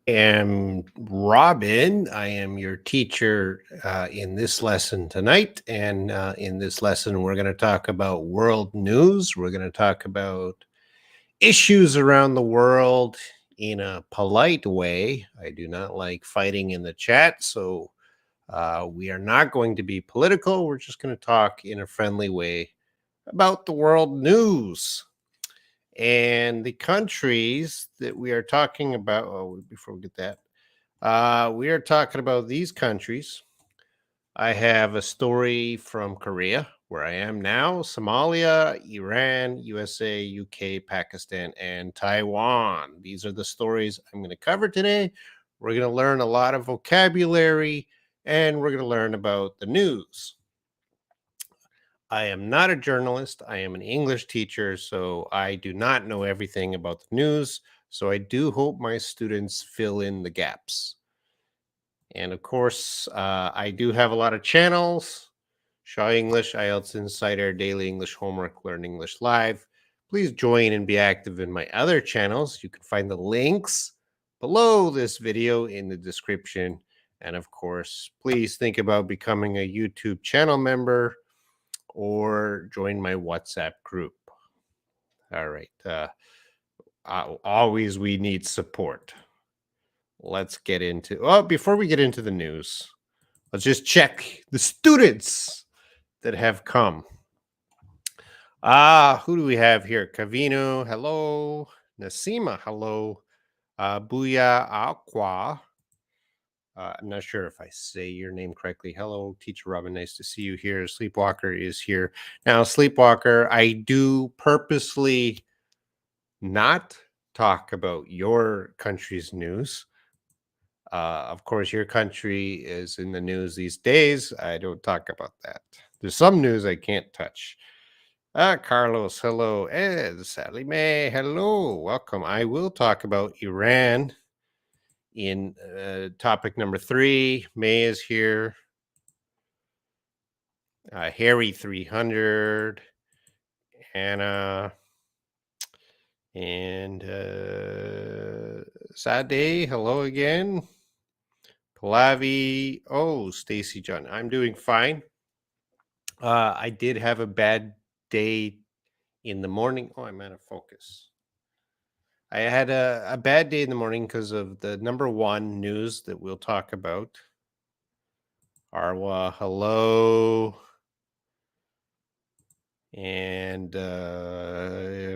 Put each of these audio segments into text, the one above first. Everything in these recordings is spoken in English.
Am Robin. I am your teacher in this lesson tonight. And in this lesson, we're going to talk about world news. We're going to talk about issues around the world in a polite way. I do not like fighting in the chat. So we are not going to be political. We're just going to talk in a friendly way about the world news. And the countries that we are talking about, before we get that, we are talking about these countries. I have a story from Korea, where I am now, Somalia, Iran, USA, UK, Pakistan, and Taiwan. These are the stories I'm going to cover today. We're going to learn a lot of vocabulary and we're going to learn about the news. I am not a journalist. I am an English teacher, so I do not know everything about the news. So I do hope my students fill in the gaps. And of course, I do have a lot of channels: Shaw English, IELTS Insider, Daily English Homework, Learn English Live. Please join and be active in my other channels. You can find the links below this video in the description. And of course, please think about becoming a YouTube channel member or join my WhatsApp group. All right. Always we need support. Let's get into, before we get into the news, let's just check the students that have come. Who do we have here? Cavino, hello. Nasima, hello. Buya Aqua. I'm not sure if I say your name correctly. Hello, Teacher Robin. Nice to see you here. Sleepwalker is here. Now, Sleepwalker, I do purposely not talk about your country's news. Of course, your country is in the news these days. I don't talk about that. There's some news I can't touch. Carlos, hello. Ed, Sally Mae, hello. Welcome. I will talk about Iran in topic number 3. May is here. Harry 300. Anna. And Sade, hello again. Pallavi. Oh, Stacy John. I'm doing fine. I did have a bad day in the morning. Oh, I'm out of focus. I had a bad day in the morning because of the number 1 news that we'll talk about. Arwa, hello. And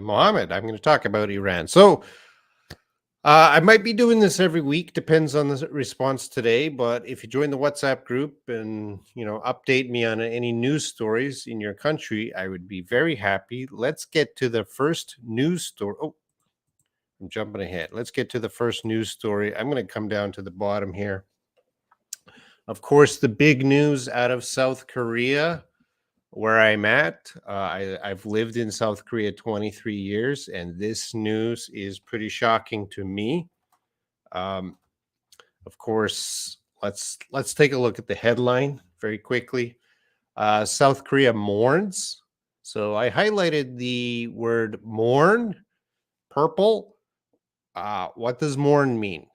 Mohammed, I'm going to talk about Iran. So I might be doing this every week, depends on the response today. But if you join the WhatsApp group and update me on any news stories in your country, I would be very happy. Let's get to the first news story. Oh, I'm jumping ahead. Let's get to the first news story. I'm going to come down to the bottom here. Of course, the big news out of South Korea, where I'm at. I've lived in South Korea 23 years, and this news is pretty shocking to me. Of course, let's take a look at the headline very quickly. South Korea mourns. So I highlighted the word mourn, purple. What does mourn mean?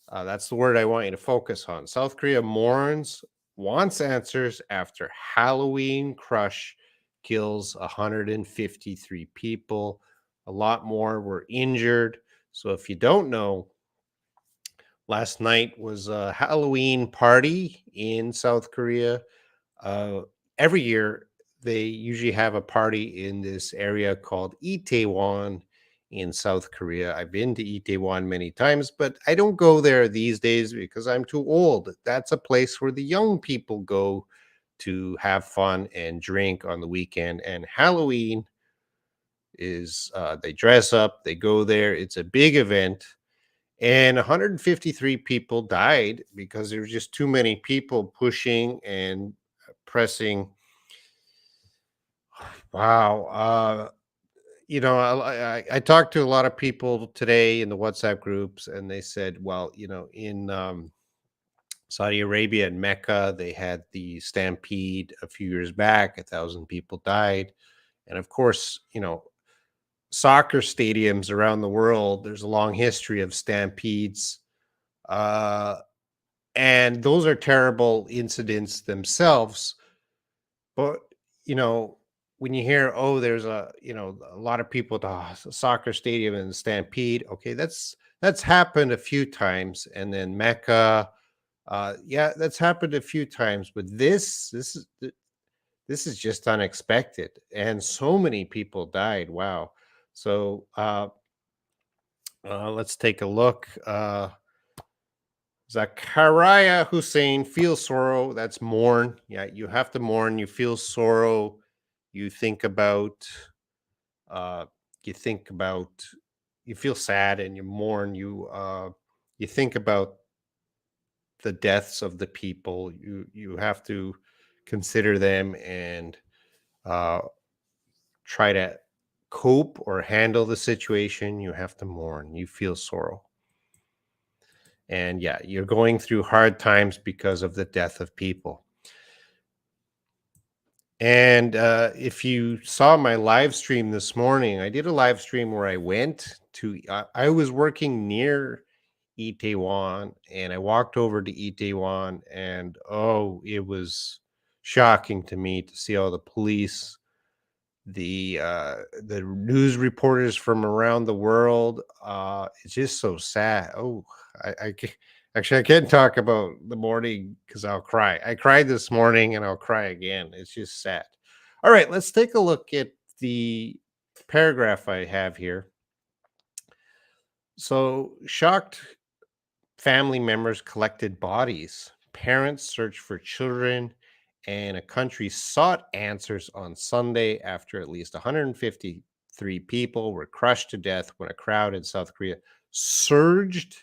That's the word I want you to focus on. South Korea mourns, wants answers after Halloween crush kills 153 people. A lot more were injured. So if you don't know, last night was a Halloween party in South Korea. Every year, they usually have a party in this area called Itaewon in South Korea. I've been to Itaewon many times, but I don't go there these days because I'm too old. That's a place where the young people go to have fun and drink on the weekend. And Halloween is, they dress up, they go there. It's a big event. And 153 people died because there were just too many people pushing and pressing. Wow. I talked to a lot of people today in the WhatsApp groups, and they said, well, in Saudi Arabia and Mecca, they had the stampede a few years back. 1,000 people died. And of course, soccer stadiums around the world, there's a long history of stampedes. Uh, and those are terrible incidents themselves. But, you know, when you hear, oh, there's a lot of people at the soccer stadium and stampede, okay, that's happened a few times. And then Mecca, yeah, that's happened a few times. But this is just unexpected, and so many people died. Wow. So let's take a look. Zachariah Hussein feels sorrow. That's mourn. Yeah, you have to mourn. You feel sorrow. You think about. Uh, you think about. You feel sad and you mourn. You think about the deaths of the people. You have to consider them and uh, try to cope or handle the situation. You have to mourn. You feel sorrow. And yeah, you're going through hard times because of the death of people. And if you saw my live stream this morning, I did a live stream where I went to, I was working near Itaewon and I walked over to Itaewon and oh, it was shocking to me to see all the police, the news reporters from around the world. It's just so sad. Oh, I can't, actually I can't talk about the morning because I'll cry. I cried this morning and I'll cry again. It's just sad. All right, let's take a look at the paragraph I have here. So shocked family members collected bodies. Parents searched for children, and a country sought answers on Sunday after at least 153 people were crushed to death when a crowd in South Korea surged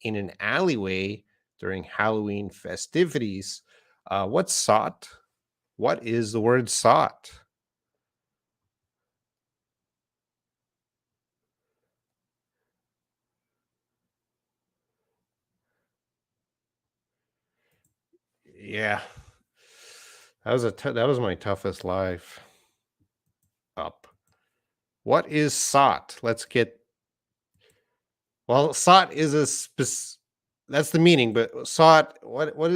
in an alleyway during Halloween festivities. What's sought? What is the word sought? Yeah, that was my toughest life up. What is sought? Let's get Well, sought is a that's the meaning, but sought,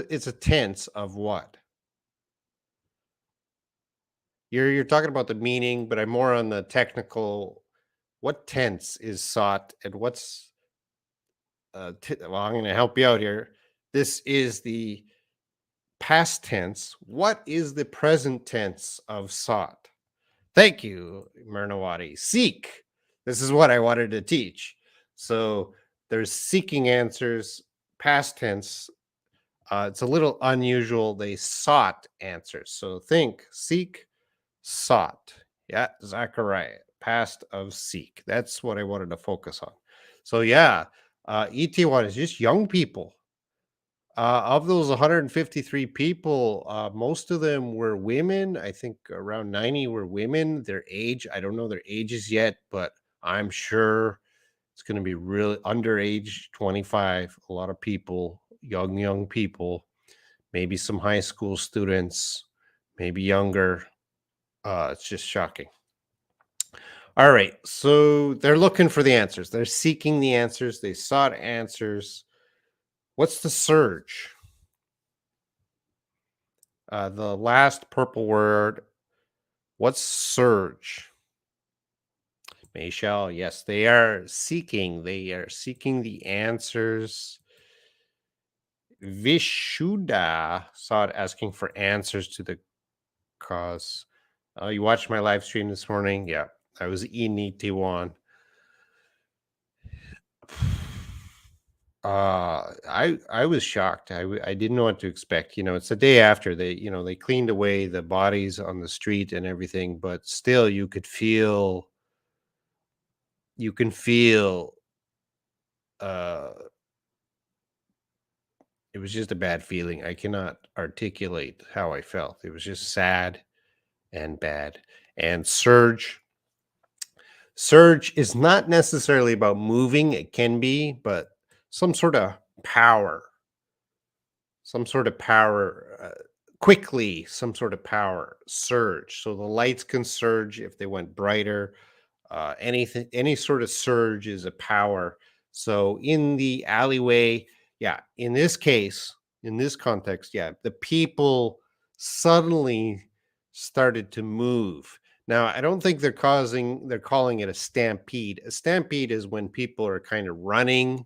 it's a tense of what? You're talking about the meaning, but I'm more on the technical. What tense is sought and what's well, I'm going to help you out here. This is the past tense. What is the present tense of sought? Thank you, Mernawati. Seek. This is what I wanted to teach. So there's seeking answers, past tense. It's a little unusual. They sought answers. So think, seek, sought. Yeah, Zachariah, past of seek. That's what I wanted to focus on. So yeah, ET1 is just young people. Of those 153 people, most of them were women. I think around 90 were women. Their age, I don't know their ages yet, but I'm sure it's going to be really underage 25. A lot of people, young people, maybe some high school students, maybe younger. It's just shocking. All right. So they're looking for the answers. They're seeking the answers. They sought answers. What's the surge? The last purple word. What's surge? Michelle, yes, they are seeking. They are seeking the answers. Vishuddha sought asking for answers to the cause. You watched my live stream this morning? Yeah, I was in Itaewon. I was shocked. I didn't know what to expect. You know, it's the day after they cleaned away the bodies on the street and everything, but still you can feel uh it was just a bad feeling. I cannot articulate how I felt. It was just sad and bad. And surge is not necessarily about moving. It can be, but some sort of power, some sort of power, quickly, some sort of power surge. So the lights can surge if they went brighter. Anything, any sort of surge is a power. So in the alleyway, Yeah, in this case, in this context, yeah, the people suddenly started to move. Now, I don't think they're calling it a stampede. A stampede is when people are kind of running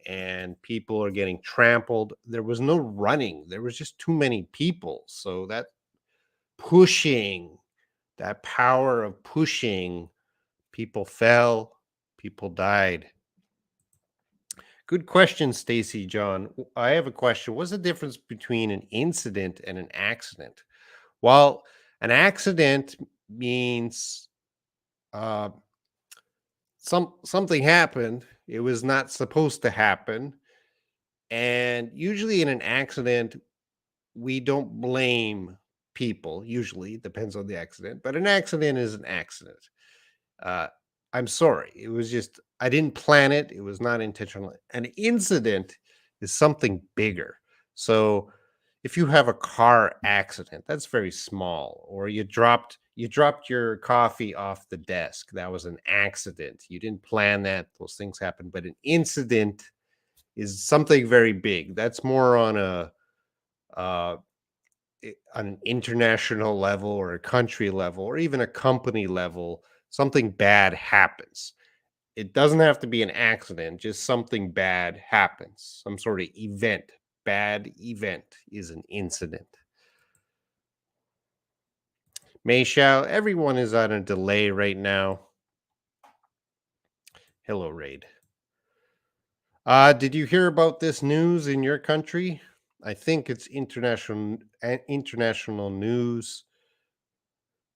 and people are getting trampled. There was no running. There was just too many people. So that pushing, that power of pushing, people fell, people died. Good question, Stacy John. I have a question. What's the difference between an incident and an accident? Well, an accident means uh, something happened. It was not supposed to happen, and usually in an accident, we don't blame people. Usually, it depends on the accident, but an accident is an accident. Uh, I'm sorry. It was just, I didn't plan it. It was not intentional. An incident is something bigger. So if you have a car accident, that's very small. Or you dropped your coffee off the desk. That was an accident. You didn't plan that. Those things happen. But an incident is something very big. That's more on uh, on an international level or a country level or even a company level. Something bad happens. It doesn't have to be an accident, just something bad happens, some sort of event. Bad event is an incident. Mayshao, everyone is on a delay right now. Hello, Raid. Did you hear about this news in your country? I think it's international news.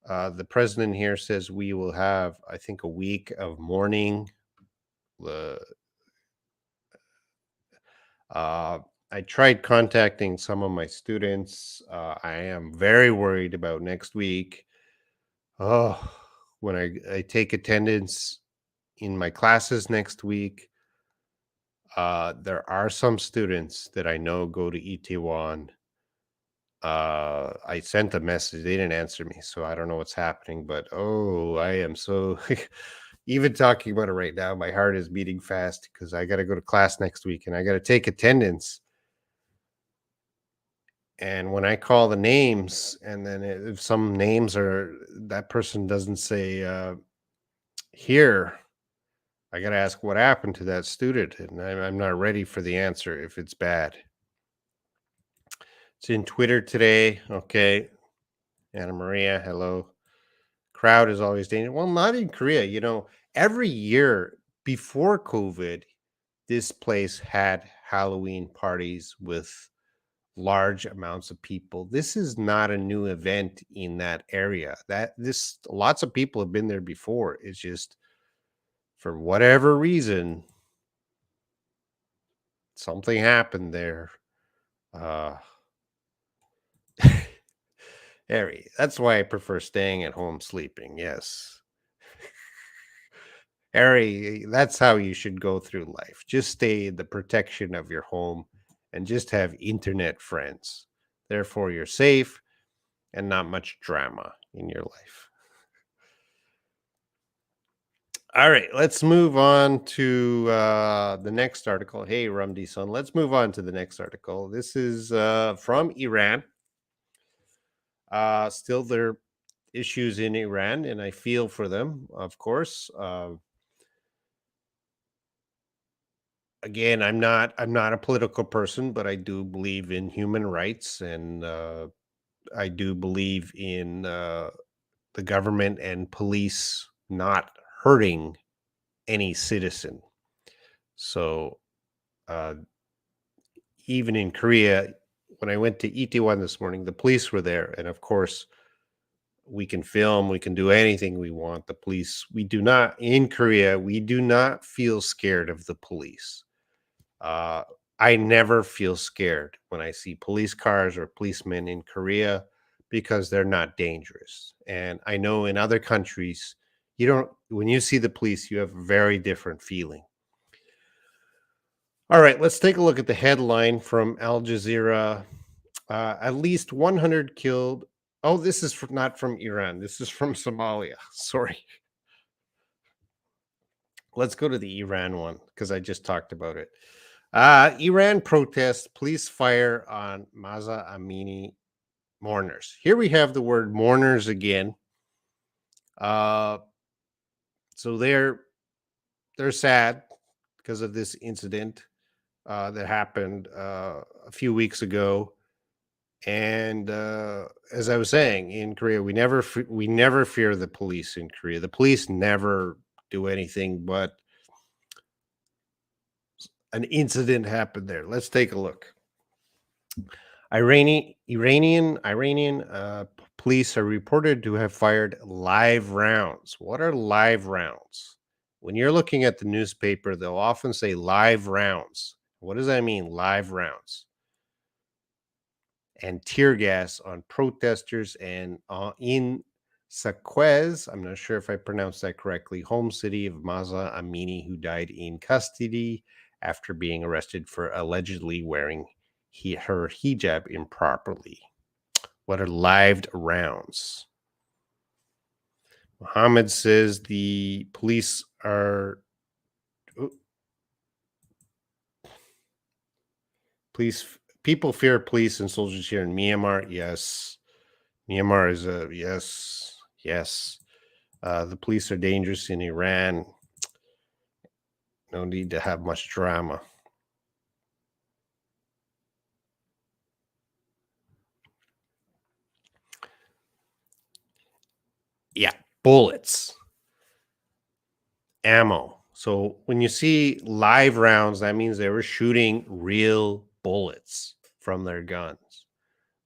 The president here says we will have, I think, a week of mourning. Uh, uh, I tried contacting some of my students. I am very worried about next week. Oh, when I take attendance in my classes next week, there are some students that I know go to ET1. I sent a message. They didn't answer me, so I don't know what's happening. But oh, I am so even talking about it right now. My heart is beating fast because I got to go to class next week and I got to take attendance. And when I call the names, and then if some names are that person doesn't say here, I got to ask what happened to that student, and I'm not ready for the answer if it's bad. It's in Twitter today. Okay, Anna Maria, hello. Crowd is always dangerous. Well, not in Korea. Every year before COVID, this place had Halloween parties with large amounts of people. This is not a new event in that area. That this Lots of people have been there before. It's just for whatever reason something happened there. Uh Harry, that's why I prefer staying at home sleeping. Yes. Harry, that's how you should go through life. Just stay in the protection of your home and just have internet friends. Therefore, you're safe and not much drama in your life. All right, let's move on to the next article. Hey, Rumdi Son, let's move on to the next article. This is from Iran. Still, there are issues in Iran, and I feel for them, of course. Again, I'm not a political person, but I do believe in human rights, and I do believe in the government and police not hurting any citizen. So uh, even in Korea, when I went to ET1 this morning, the police were there, and of course, we can film, we can do anything we want. The police, we do not in Korea, we do not feel scared of the police. Uh, I never feel scared when I see police cars or policemen in Korea because they're not dangerous. And I know in other countries, you don't, when you see the police, you have a very different feeling. All right, let's take a look at the headline from Al Jazeera. At least 100 killed. Oh, this is not from Iran. This is from Somalia. Sorry. Let's go to the Iran one because I just talked about it. Iran protests, police fire on Maza Amini mourners. Here we have the word mourners again. Uh, so they're sad because of this incident that happened a few weeks ago. And as I was saying, in Korea, we never fear the police in Korea. The police never do anything, but an incident happened there. Let's take a look. Iranian police are reported to have fired live rounds. What are live rounds? When you're looking at the newspaper, they'll often say live rounds. What does that mean, live rounds? And tear gas on protesters and in Saqqez, I'm not sure if I pronounced that correctly, home city of Maza Amini, who died in custody after being arrested for allegedly wearing her hijab improperly. What are live rounds? Mohammed says the police are people fear police and soldiers here in Myanmar. Yes. Myanmar is a yes, yes. The police are dangerous in Iran. No need to have much drama. Yeah, bullets, ammo. So when you see live rounds, that means they were shooting real bullets from their guns,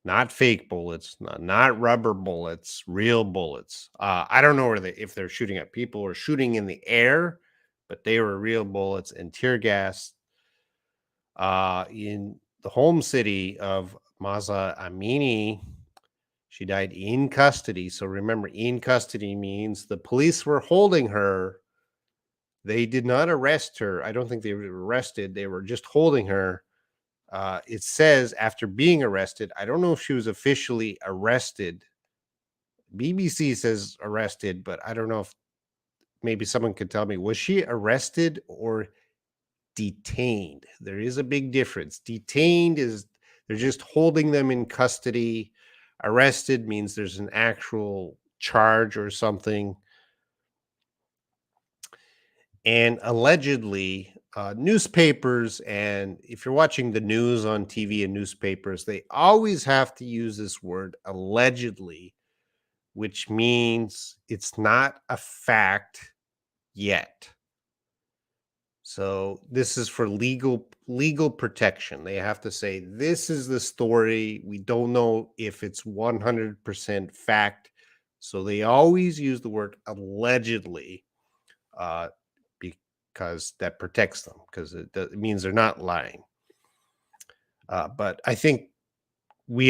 not fake bullets, not rubber bullets, real bullets. I don't know if they're shooting at people or shooting in the air, but they were real bullets and tear gas in the home city of Maza Amini. She died in custody. So remember, in custody means the police were holding her. They did not arrest her. I don't think they were arrested. They were just holding her. It says after being arrested, I don't know if she was officially arrested. BBC says arrested, but I don't know if maybe someone could tell me, was she arrested or detained? There is a big difference. Detained is they're just holding them in custody. Arrested means there's an actual charge or something. And allegedly, newspapers, and if you're watching the news on TV and newspapers, they always have to use this word allegedly, which means it's not a fact yet. So this is for legal protection. They have to say this is the story. We don't know if it's 100% fact. So they always use the word allegedly because that protects them, because it means they're not lying. But I think we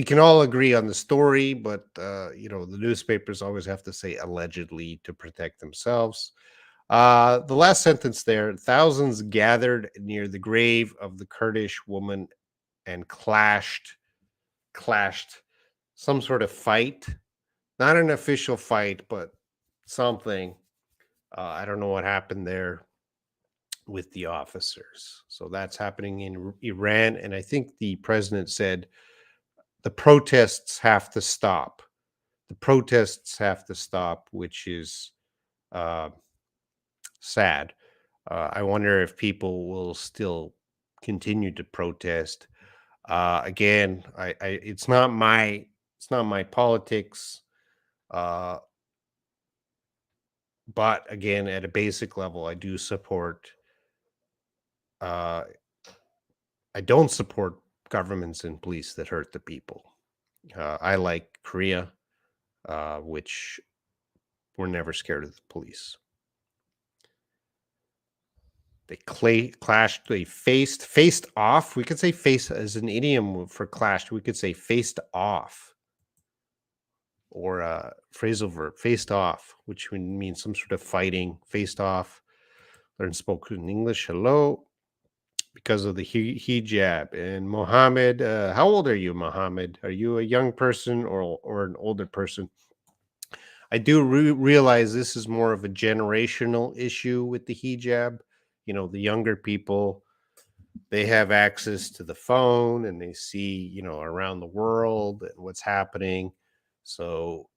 can all agree on the story, but the newspapers always have to say allegedly to protect themselves. The last sentence there, thousands gathered near the grave of the Kurdish woman and clashed, some sort of fight, not an official fight, but something. I don't know what happened there with the officers. So that's happening in Iran. And I think the president said the protests have to stop. The protests have to stop, which is sad. I wonder if people will still continue to protest. Again, it's not my politics. But again, at a basic level, I do support. I don't support governments and police that hurt the people. I like Korea, which we're never scared of the police. They clashed. They faced off. We could say face as an idiom for clashed. We could say faced off, or phrasal verb faced off, which would mean some sort of fighting. Faced off. Learn spoken English. Hello, because of the hijab. And Mohammed, how old are you, Mohammed? Are you a young person or an older person? I do realize this is more of a generational issue with the hijab. The younger people they have access to the phone and they see, around the world and what's happening. So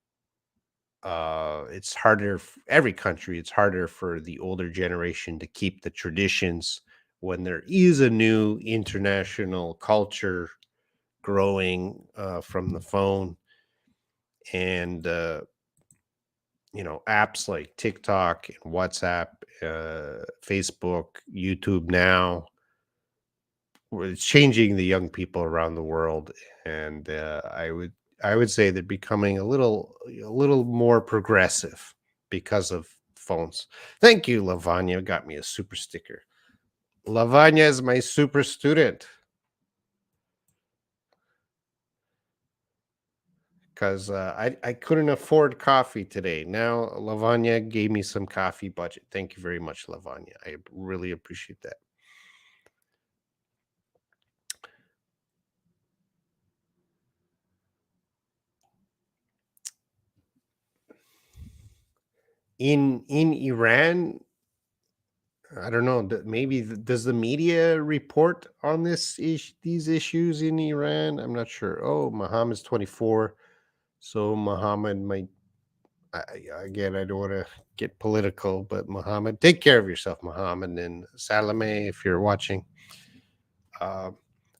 it's harder every country, it's harder for the older generation to keep the traditions when there is a new international culture growing from the phone. And apps like TikTok and WhatsApp, Facebook, YouTube now, where it's changing the young people around the world. And I would say they're becoming a little more progressive because of phones. Thank you, Lavanya. Got me a super sticker. Lavanya is my super student because I couldn't afford coffee today. Now Lavanya gave me some coffee budget. Thank you very much, Lavanya. I really appreciate that. In Iran, I don't know. Maybe does the media report on these issues in Iran? I'm not sure. Oh, Muhammad's 24, so Muhammad might. Again, I don't want to get political, but Muhammad, take care of yourself, Muhammad, and Salome, if you're watching. Uh,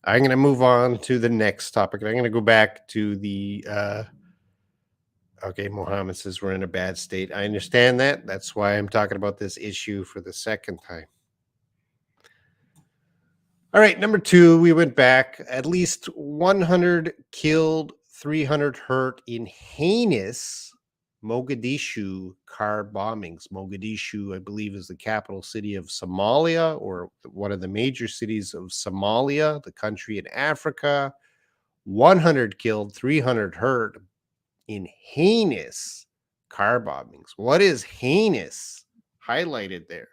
I'm going to move on to the next topic. I'm going to go back to the. Okay, Muhammad says we're in a bad state. I understand that. That's why I'm talking about this issue for the second time. All right, number two, we went back. At least 100 killed, 300 hurt in heinous Mogadishu car bombings. Mogadishu, I believe, is the capital city of Somalia, or one of the major cities of Somalia, the country in Africa. 100 killed, 300 hurt in heinous car bombings. What is heinous highlighted there?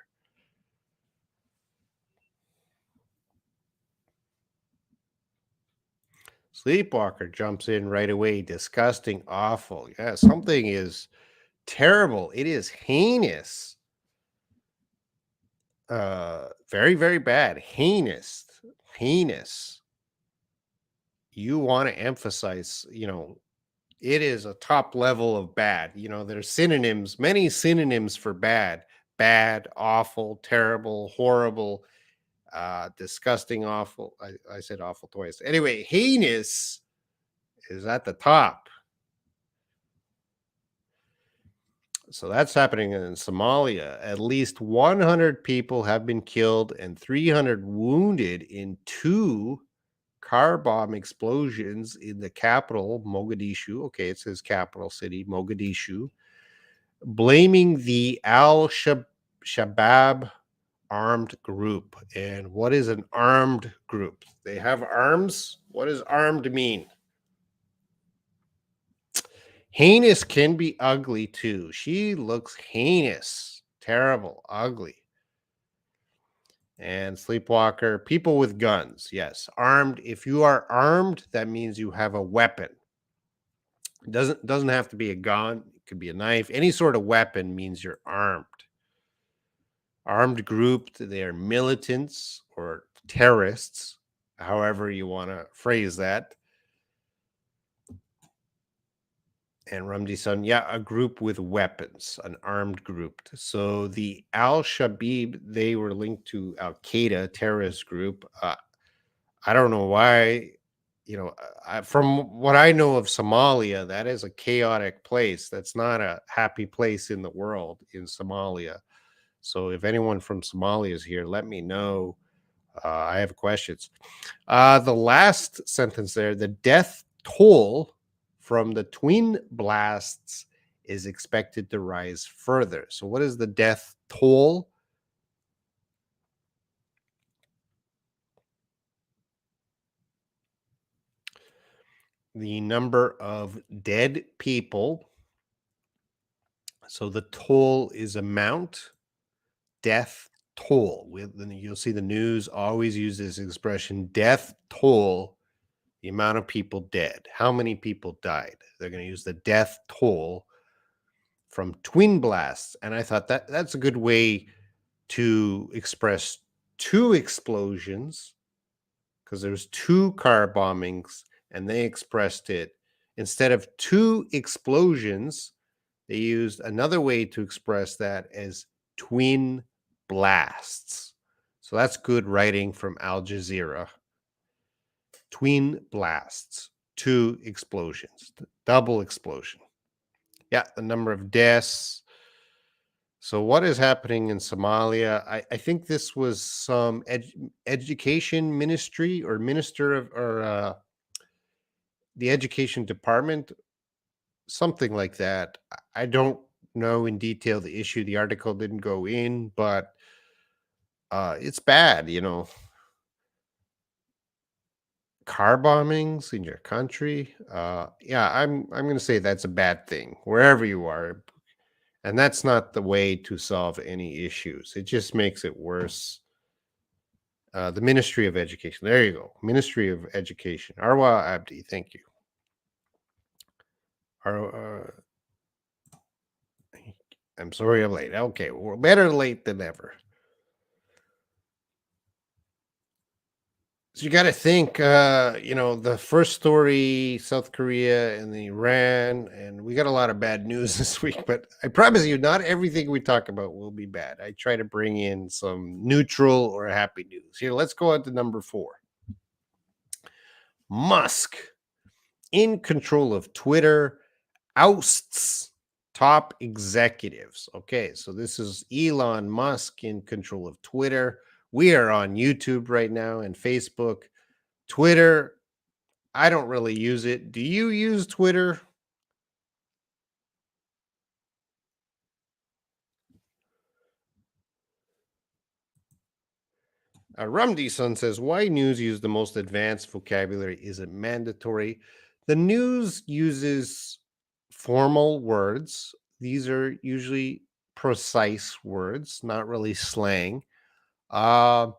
Sleepwalker jumps in right away. Disgusting, awful. Yeah, something is terrible. It is heinous. Very, very bad. Heinous. Heinous. You want to emphasize, it is a top level of bad. There's synonyms, many synonyms for bad. Bad, awful, terrible, horrible, disgusting, awful. I said awful twice. Anyway, heinous is at the top. So that's happening in Somalia. At least 100 people have been killed and 300 wounded in two car bomb explosions in the capital, Mogadishu. Okay, it says capital city, Mogadishu, blaming the Al Shabaab armed group. And what is an armed group? They have arms. What does armed mean? Heinous can be ugly too. She looks heinous, terrible, ugly. And Sleepwalker, people with guns. Yes, armed. If you are armed, that means you have a weapon. It doesn't have to be a gun. It could be a knife. Any sort of weapon means you're armed. Armed group, they are militants or terrorists, however you want to phrase that. And Ramdi Sun, yeah, a group with weapons, an armed group. So the Al Shabaab, they were linked to Al Qaeda terrorist group. I don't know why. From what I know of Somalia, that is a chaotic place. That's not a happy place in the world, in Somalia. So if anyone from Somalia is here, let me know. I have questions. The last sentence there, the death toll from the twin blasts is expected to rise further. So what is the death toll? The number of dead people. So the toll is amount, death toll. You'll see the news always use this expression, death toll, the amount of people dead. How many people died? They're going to use the death toll from twin blasts. And I thought that's a good way to express two explosions because there was two car bombings, and they expressed it instead of two explosions. They used another way to express that as twin blasts. So that's good writing from Al Jazeera. Twin blasts, two explosions, double explosion. Yeah, the number of deaths. So, what is happening in Somalia? I think this was some education ministry or minister of, or the education department, something like that. I don't know in detail the issue. The article didn't go in, but it's bad, car bombings in your country. Yeah, I'm going to say that's a bad thing wherever you are, and that's not the way to solve any issues. It just makes it worse. The Ministry of Education. There you go. Ministry of Education. Arwa Abdi. Thank you. I'm sorry I'm late. Okay, we're better late than ever. So you got to think, the first story, South Korea and the Iran, and we got a lot of bad news this week, but I promise you, not everything we talk about will be bad. I try to bring in some neutral or happy news. Here, let's go on to number 4. Musk, in control of Twitter, ousts top executives. Okay, so this is Elon Musk in control of Twitter. We are on YouTube right now and Facebook. Twitter, I don't really use it. Do you use Twitter? Rumdi Sun says, why news use the most advanced vocabulary? Is it mandatory? The news uses formal words. These are usually precise words, not really slang. Uh,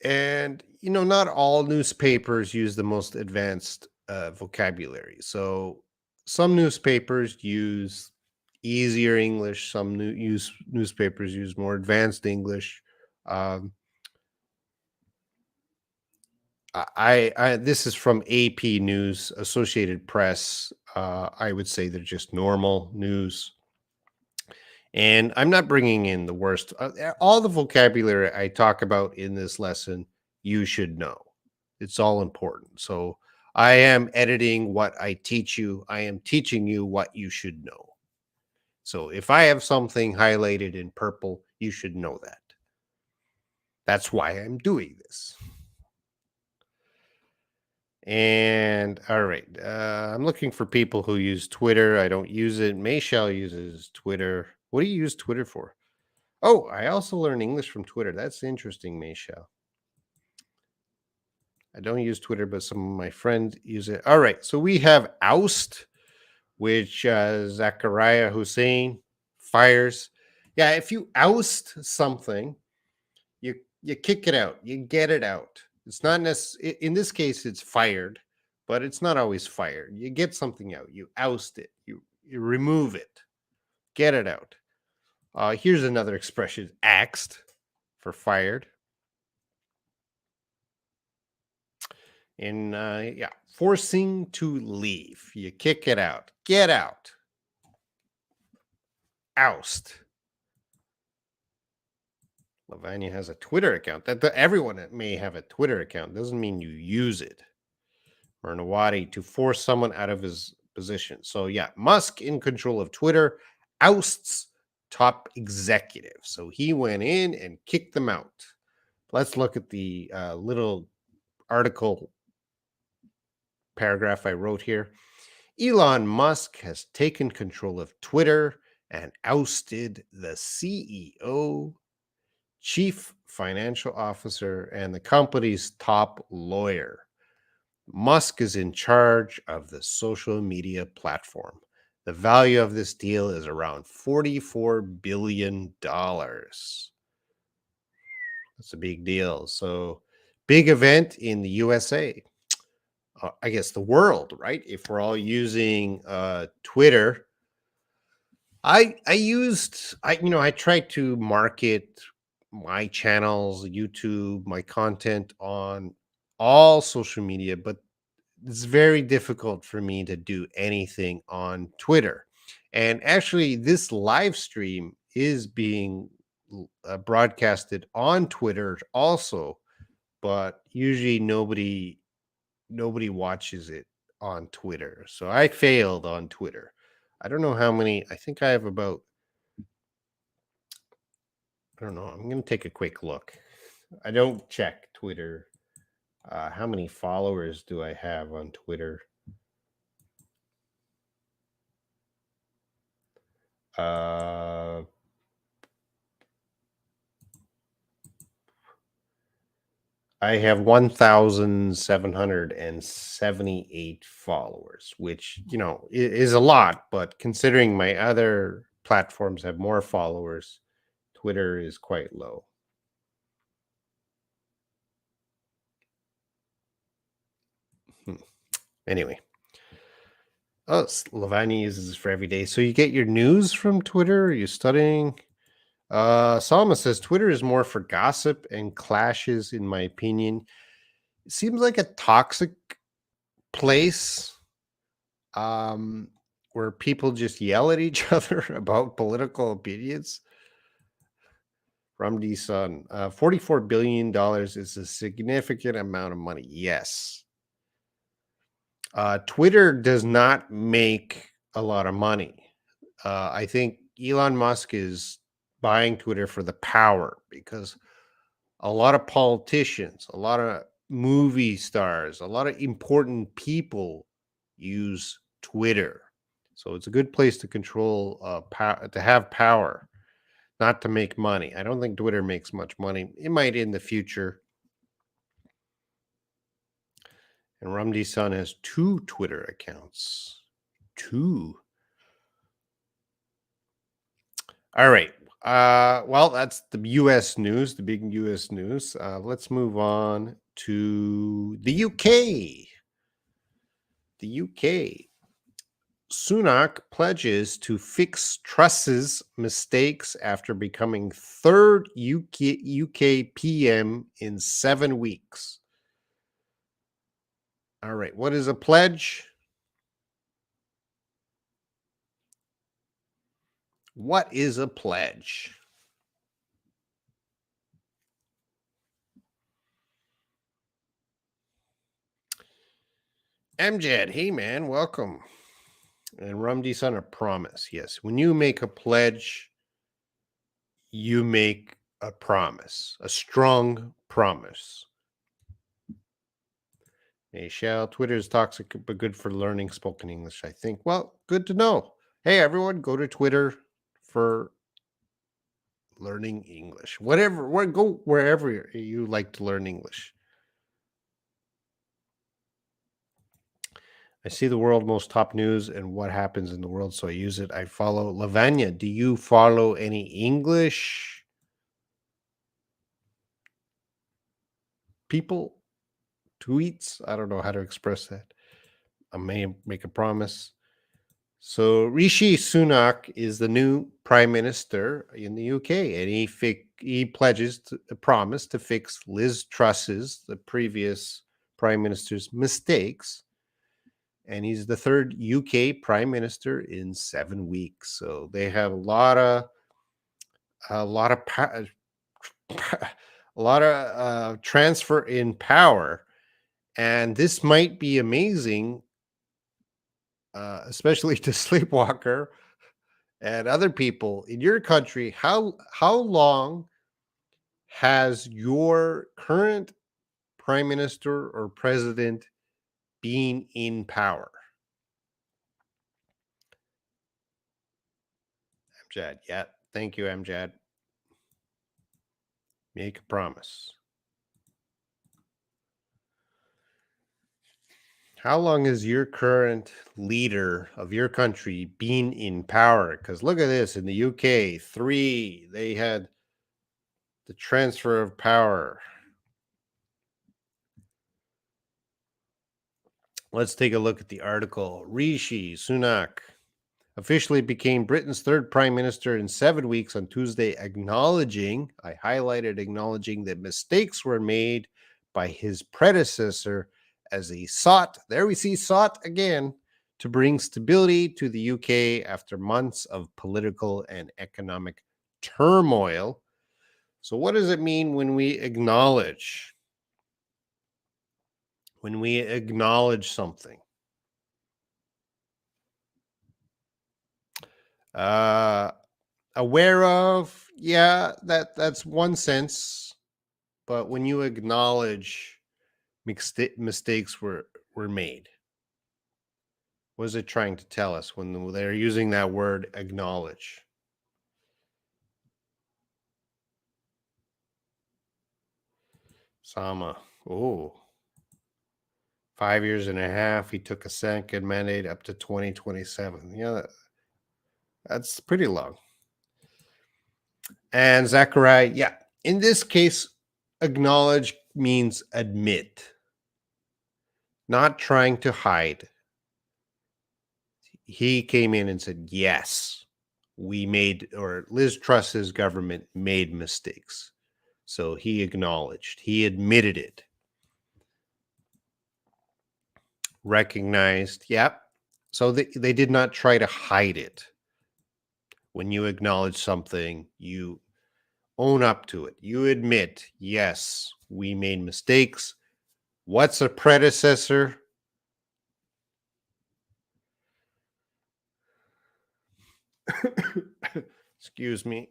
and, not all newspapers use the most advanced vocabulary. So some newspapers use easier English, some newspapers use more advanced English. Um, this is from AP News, Associated Press. I would say they're just normal news. And I'm not bringing in the worst. All the vocabulary I talk about in this lesson, you should know. It's all important. So I am editing what I teach you. I am teaching you what you should know. So if I have something highlighted in purple, you should know that. That's why I'm doing this. And all right, I'm looking for people who use Twitter. I don't use it. Mayshell uses Twitter. What do you use Twitter for? Oh, I also learn English from Twitter. That's interesting, Mayshell. I don't use Twitter, but some of my friends use it. All right, so we have oust, which Zachariah Hussein fires. Yeah, if you oust something, you kick it out, you get it out. It's not necessary. In this case, it's fired, but it's not always fired. You get something out, you oust it, you remove it, get it out. Here's another expression: axed, for fired. And yeah, forcing to leave. You kick it out, get out, oust. Lavanya has a Twitter account. Everyone may have a Twitter account. Doesn't mean you use it. Mernawati, to force someone out of his position. So yeah, Musk in control of Twitter ousts top executive. So he went in and kicked them out. Let's look at the little article paragraph I wrote here. Elon Musk has taken control of Twitter and ousted the CEO, chief financial officer, and the company's top lawyer. Musk is in charge of the social media platform. The value of this deal is around $44 billion. That's a big deal. So, big event in the USA. I guess the world, right? If we're all using Twitter, I tried to market my channels, YouTube, my content on all social media, but it's very difficult for me to do anything on Twitter. And actually, this live stream is being broadcasted on Twitter also, but usually nobody watches it on Twitter. So I failed on Twitter. I don't know how many. I think I have about. I don't know. I'm going to take a quick look. I don't check Twitter. How many followers do I have on Twitter? Uh, I have 1,778 followers, which, is a lot, but considering my other platforms have more followers, Twitter is quite low. Anyway, Lavanya uses this for every day. So you get your news from Twitter? Are you studying? Salma says Twitter is more for gossip and clashes, in my opinion. It seems like a toxic place where people just yell at each other about political opinions. Ramdi Sun, $44 billion is a significant amount of money. Yes. Twitter does not make a lot of money. I think Elon Musk is buying Twitter for the power because a lot of politicians, a lot of movie stars, a lot of important people use Twitter. So it's a good place to control, to have power, not to make money. I don't think Twitter makes much money. It might in the future. And Ramdi San has 2 Twitter accounts. 2. All right. Well, that's the U.S. news, the big U.S. news. Let's move on to the UK. The UK. Sunak pledges to fix Truss's mistakes after becoming third UK PM in 7 weeks. All right. What is a pledge? What is a pledge? Amjad, hey man, welcome. And Rumdi Son, a promise. Yes. When you make a pledge, you make a promise, a strong promise. Hey, Shell, Twitter is toxic, but good for learning spoken English, I think. Well, good to know. Hey, everyone, go to Twitter for learning English. Go wherever you like to learn English. I see the world most top news and what happens in the world, so I use it. I follow Lavanya. Do you follow any English people? Tweets? I don't know how to express that. I may make a promise. So Rishi Sunak is the new prime minister in the UK, and he pledges a promise to fix Liz Truss's, the previous prime minister's, mistakes. And he's the third UK prime minister in 7 weeks. So they have a lot of transfer in power, and this might be amazing, especially to Sleepwalker and other people in your country. How long has your current prime minister or president been in power? Amjad, yeah, thank you, Amjad. Make a promise. How long has your current leader of your country been in power? Because look at this, in the UK, 3, they had the transfer of power. Let's take a look at the article. Rishi Sunak, officially became Britain's third prime minister in 7 weeks on Tuesday, acknowledging, I highlighted acknowledging that mistakes were made by his predecessor as he sought, there we see sought again, to bring stability to the UK after months of political and economic turmoil. So, what does it mean when we acknowledge? When we acknowledge something? Uh, Aware of, yeah, that's one sense. But when you acknowledge mistakes were made, what is it trying to tell us when they're using that word acknowledge? Sama. Oh, 5 years and a half. He took a second mandate up to 2027. Yeah, that's pretty long. And Zachariah, yeah, in this case, acknowledge means admit, not trying to hide. He came in and said, yes, we made, or Liz Truss's government made mistakes. So he acknowledged, he admitted it, recognized, yep. So they did not try to hide it. When you acknowledge something, you own up to it. You admit, yes, we made mistakes. What's a predecessor? Excuse me.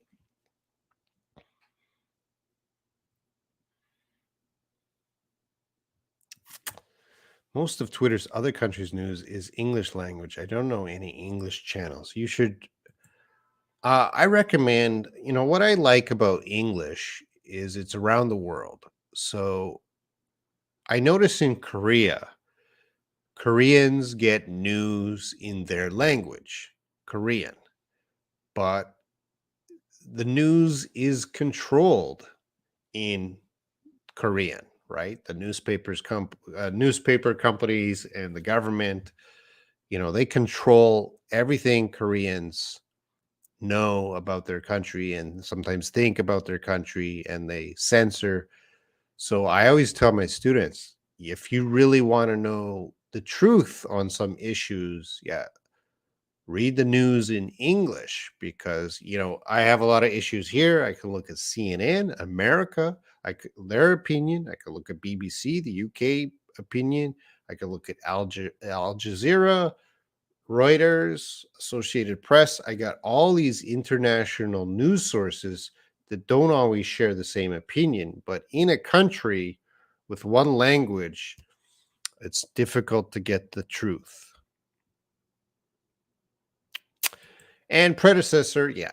Most of Twitter's other countries' news is English language. I don't know any English channels. You should. I recommend. What I like about English is it's around the world. So I notice in Korea, Koreans get news in their language, Korean, but the news is controlled in Korean, right? The newspaper companies and the government, they control everything Koreans know about their country and sometimes think about their country, and they censor. So I always tell my students, if you really want to know the truth on some issues, yeah, read the news in English, because I have a lot of issues here. I can look at CNN America, their opinion. I can look at BBC, the UK opinion. I can look at Al Jazeera, Reuters, Associated Press. I got all these international news sources that don't always share the same opinion, but in a country with one language, it's difficult to get the truth. And predecessor, yeah,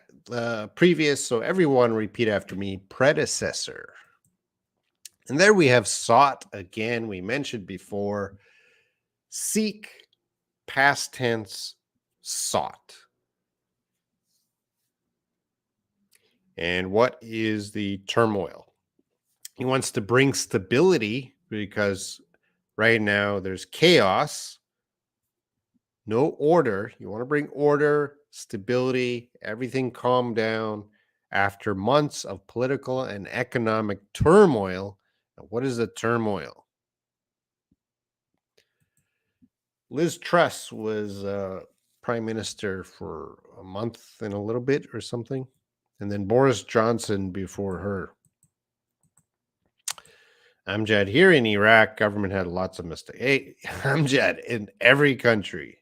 previous. So everyone repeat after me: predecessor. And there we have sought again. We mentioned before, seek, past tense, sought. And what is the turmoil? He wants to bring stability because right now there's chaos, no order. You want to bring order, stability, everything calm down after months of political and economic turmoil. Now, what is the turmoil? Liz Truss was prime minister for a month and a little bit or something, and then Boris Johnson before her. Amjad, here in Iraq, government had lots of mistakes. Hey, Amjad, in every country,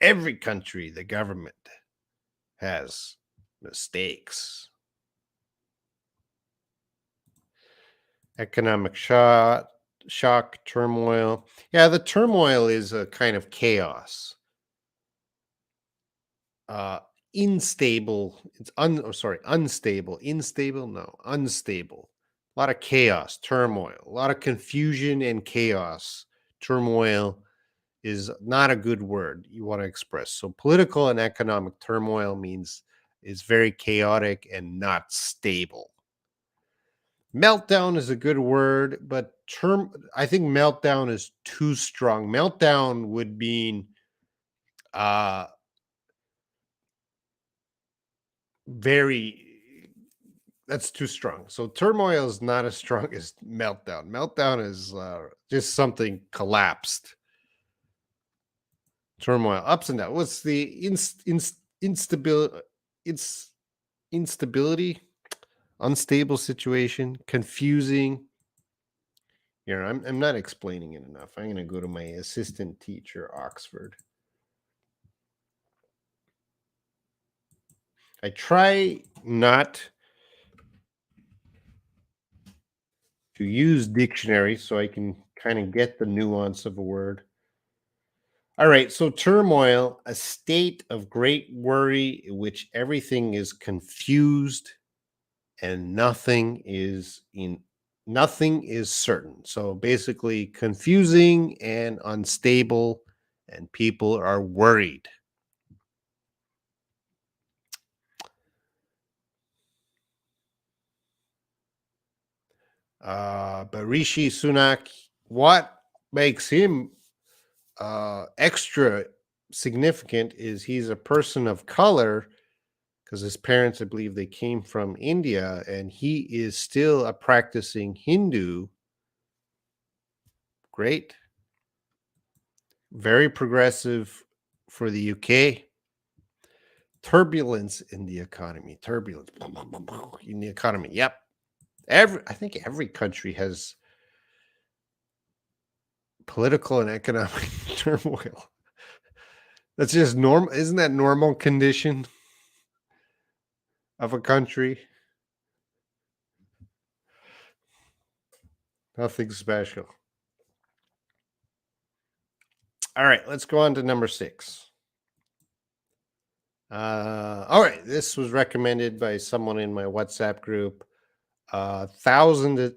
the government has mistakes. Economic shock, turmoil. Yeah, the turmoil is a kind of chaos. Uh, Unstable. Unstable. Unstable. No, unstable. A lot of chaos, turmoil, a lot of confusion and chaos. Turmoil is not a good word you want to express. So political and economic turmoil means is very chaotic and not stable. Meltdown is a good word, but I think meltdown is too strong. Meltdown would mean very that's too strong. So turmoil is not as strong as meltdown. Meltdown is just something collapsed. Turmoil, ups and downs. What's the instability? It's instability, unstable situation, confusing. I'm not explaining it enough. I'm going to go to my assistant teacher, Oxford. I try not to use dictionary so I can kind of get the nuance of a word. All right, so turmoil, a state of great worry in which everything is confused and nothing is certain. So basically confusing and unstable and people are worried. But Rishi Sunak, what makes him extra significant is he's a person of color because his parents, I believe, they came from India, and he is still a practicing Hindu. Great, very progressive for the UK. Turbulence in the economy. Turbulence in the economy. Yep. I think every country has political and economic turmoil. That's just normal. Isn't that normal condition of a country? Nothing special. All right, let's go on to number 6. All right, this was recommended by someone in my WhatsApp group. Thousands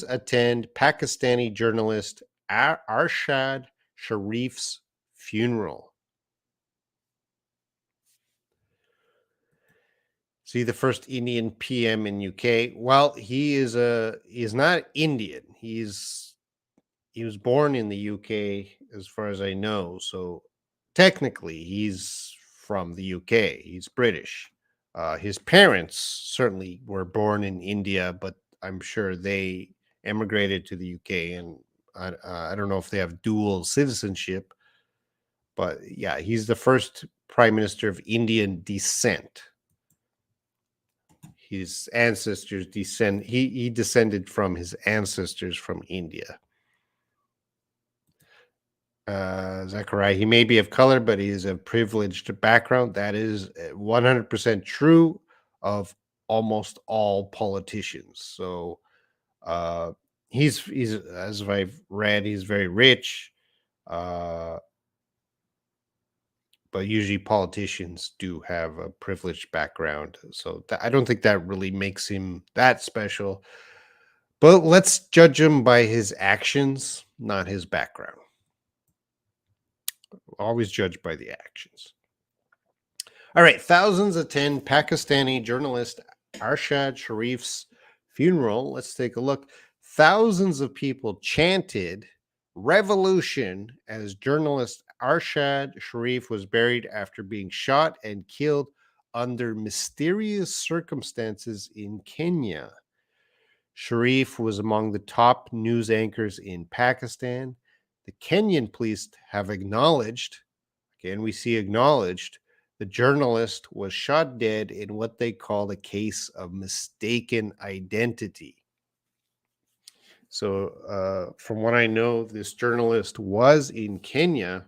attend Pakistani journalist Arshad Sharif's funeral. See, the first Indian PM in UK. Well, he is not Indian. He was born in the UK, as far as I know. So technically, he's from the UK. He's British. His parents certainly were born in India, but I'm sure they emigrated to the UK, and I don't know if they have dual citizenship. But yeah, he's the first prime minister of Indian descent. His ancestors he descended from his ancestors from India. Zachariah, he may be of color, but he is a privileged background. That is 100% true of almost all politicians. So he's as I've read, he's very rich. Uh, but usually politicians do have a privileged background. So I don't think that really makes him that special. But let's judge him by his actions, not his background. Always judged by the actions. All right, thousands attend Pakistani journalist Arshad Sharif's funeral. Let's take a look. Thousands of people chanted revolution as journalist Arshad Sharif was buried after being shot and killed under mysterious circumstances in Kenya. Sharif was among the top news anchors in Pakistan. The Kenyan police have acknowledged, again, we see acknowledged, the journalist was shot dead in what they call a case of mistaken identity. So, from what I know, this journalist was in Kenya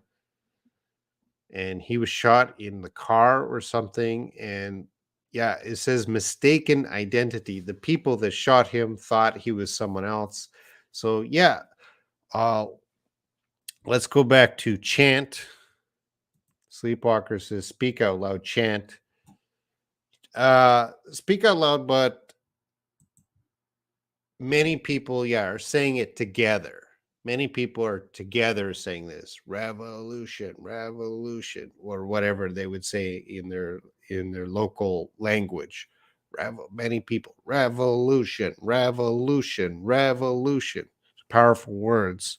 and he was shot in the car or something. And yeah, it says mistaken identity. The people that shot him thought he was someone else. So, yeah, uh, let's go back to chant. Sleepwalker says, speak out loud, chant. Speak out loud, but many people, yeah, are saying it together. Many people are together saying this revolution, revolution, or whatever they would say in their local language. Many people, revolution, revolution, revolution. Powerful words.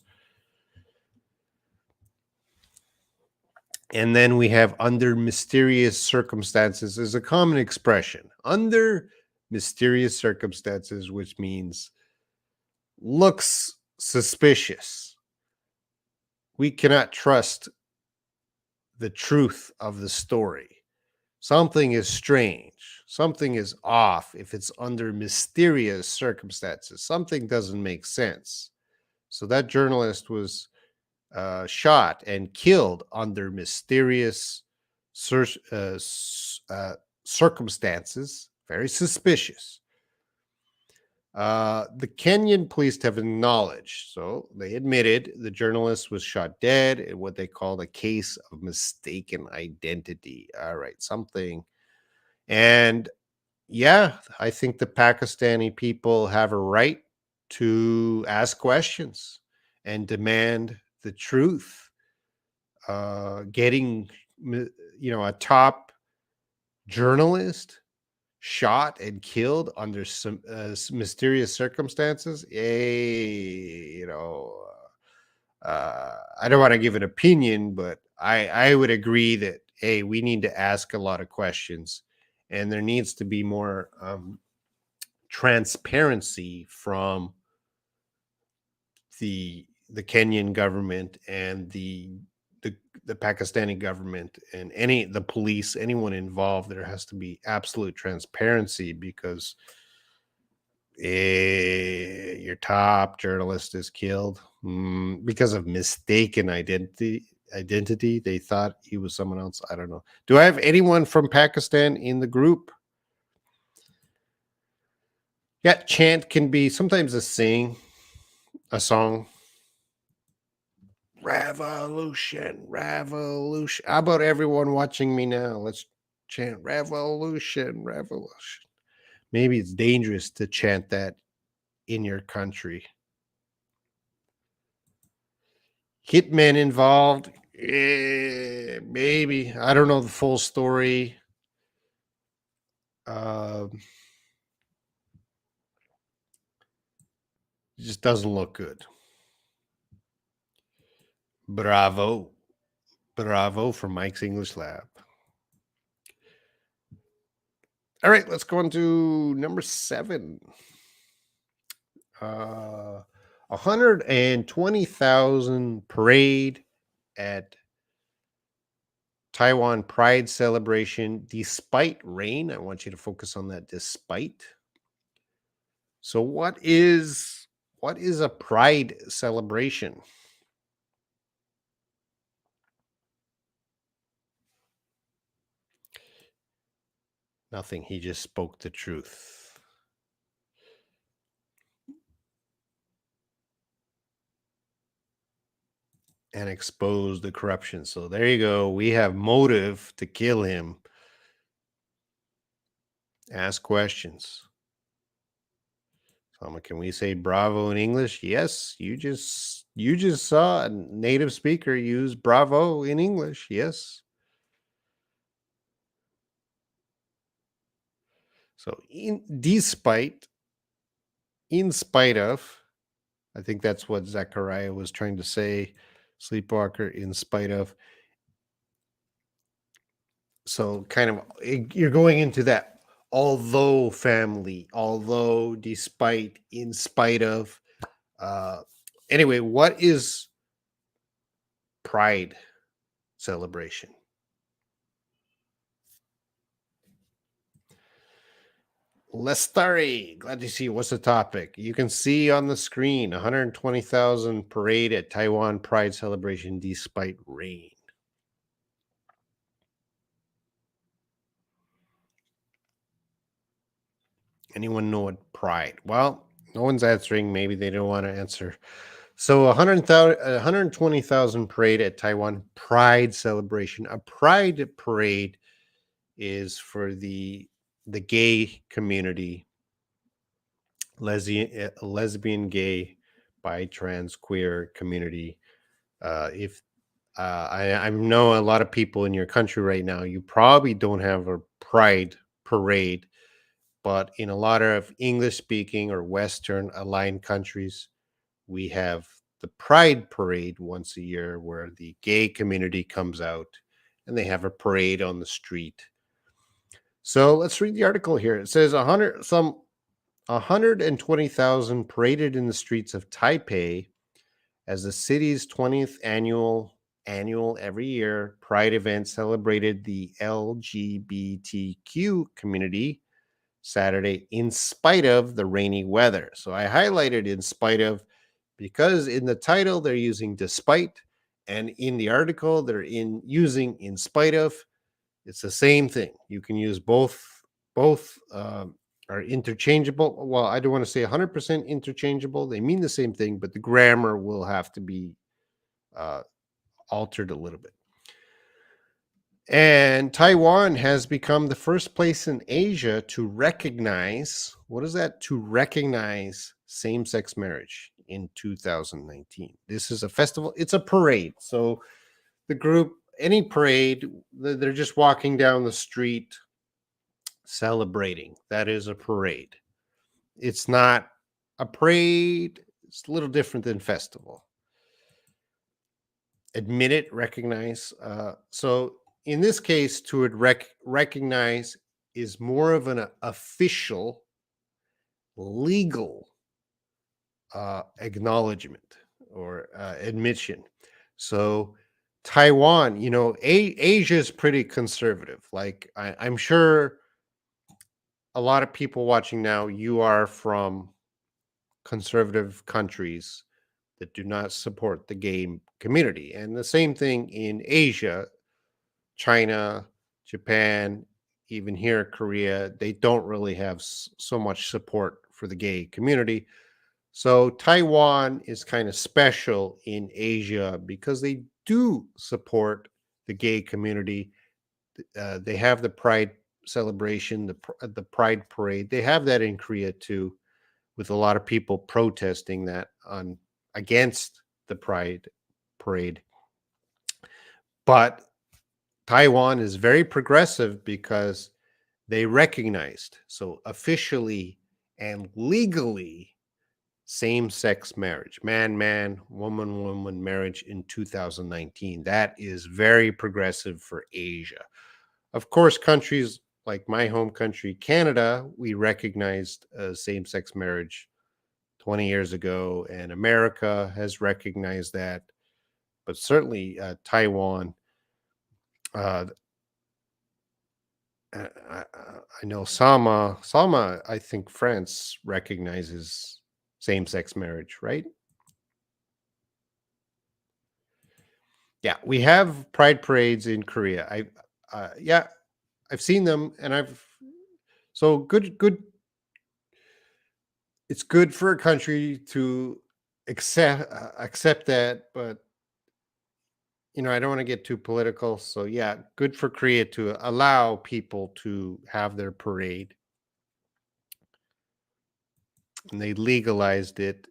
And then we have under mysterious circumstances is a common expression. Under mysterious circumstances, which means looks suspicious. We cannot trust the truth of the story. Something is strange. Something is off if it's under mysterious circumstances. Something doesn't make sense. So that journalist was shot and killed under mysterious cir- uh, circumstances, very suspicious. The Kenyan police have acknowledged, so they admitted the journalist was shot dead in what they called a case of mistaken identity. All right, something. And yeah, I think the Pakistani people have a right to ask questions and demand the truth. Getting, a top journalist shot and killed under some mysterious circumstances. I don't want to give an opinion, but I would agree that hey, we need to ask a lot of questions, and there needs to be more transparency from the Kenyan government and the the Pakistani government and any the police, anyone involved. There has to be absolute transparency because your top journalist is killed because of mistaken identity. They thought he was someone else. I don't know. Do I have anyone from Pakistan in the group? Yeah, chant can be sometimes a song. Revolution, revolution. How about everyone watching me now? Let's chant revolution, revolution. Maybe it's dangerous to chant that in your country. Hitmen involved? Maybe. I don't know the full story. It just doesn't look good. Bravo. Bravo for Mike's English Lab. All right, let's go on to number 7. 120,000 parade at Taiwan Pride celebration despite rain. I want you to focus on that despite. So what is a pride celebration? Nothing. He just spoke the truth. And exposed the corruption. So there you go. We have motive to kill him. Ask questions. Can we say bravo in English? Yes, you just saw a native speaker use bravo in English. Yes. So in spite of, I think that's what Zechariah was trying to say. Sleepwalker, in spite of. So kind of you're going into that although family, although, despite, in spite of. Uh, anyway, what is Pride celebration? Lestari, glad to see you. What's the topic? You can see on the screen 120,000 parade at Taiwan Pride celebration despite rain. Anyone know what pride? Well, no one's answering. Maybe they don't want to answer. So 120,000 parade at Taiwan Pride celebration. A pride parade is for the gay community, lesbian, gay, bi, trans, queer community. If I know a lot of people in your country right now, you probably don't have a pride parade, but in a lot of English speaking or Western aligned countries, we have the Pride Parade once a year where the gay community comes out and they have a parade on the street. So let's read the article here. It says 120,000 paraded in the streets of Taipei as the city's 20th annual every year Pride event celebrated the LGBTQ community Saturday in spite of the rainy weather. So I highlighted in spite of because in the title they're using despite, and in the article they're using in spite of. It's the same thing. You can use both. Both are interchangeable. Well, I don't want to say 100% interchangeable. They mean the same thing, but the grammar will have to be uh, altered a little bit. And Taiwan has become the first place in Asia to recognize, what is that? To recognize same sex marriage in 2019. This is a festival, it's a parade. So the group, any parade, they're just walking down the street celebrating. That is a parade. It's not a parade, it's a little different than festival. Admit it, recognize. So in this case, to recognize is more of an official, legal acknowledgement or admission. So Taiwan, Asia is pretty conservative. Like I'm sure a lot of people watching now, you are from conservative countries that do not support the gay community. And the same thing in Asia, China, Japan, even here, Korea, they don't really have so much support for the gay community. So Taiwan is kind of special in Asia because they do support the gay community. They have the Pride celebration, the Pride parade. They have that in Korea too, with a lot of people protesting that on against the Pride parade. But Taiwan is very progressive because they recognized, so officially and legally, same sex marriage, man, man, woman, woman marriage in 2019. That is very progressive for Asia. Of course, countries like my home country, Canada, we recognized same sex marriage 20 years ago, and America has recognized that. But certainly Taiwan, uh, I know Sama, I think France recognizes same-sex marriage, right? Yeah, we have pride parades in Korea. Yeah, I've seen them, and so good. It's good for a country to accept that, but I don't want to get too political. So yeah, good for Korea to allow people to have their parade, and they legalized it.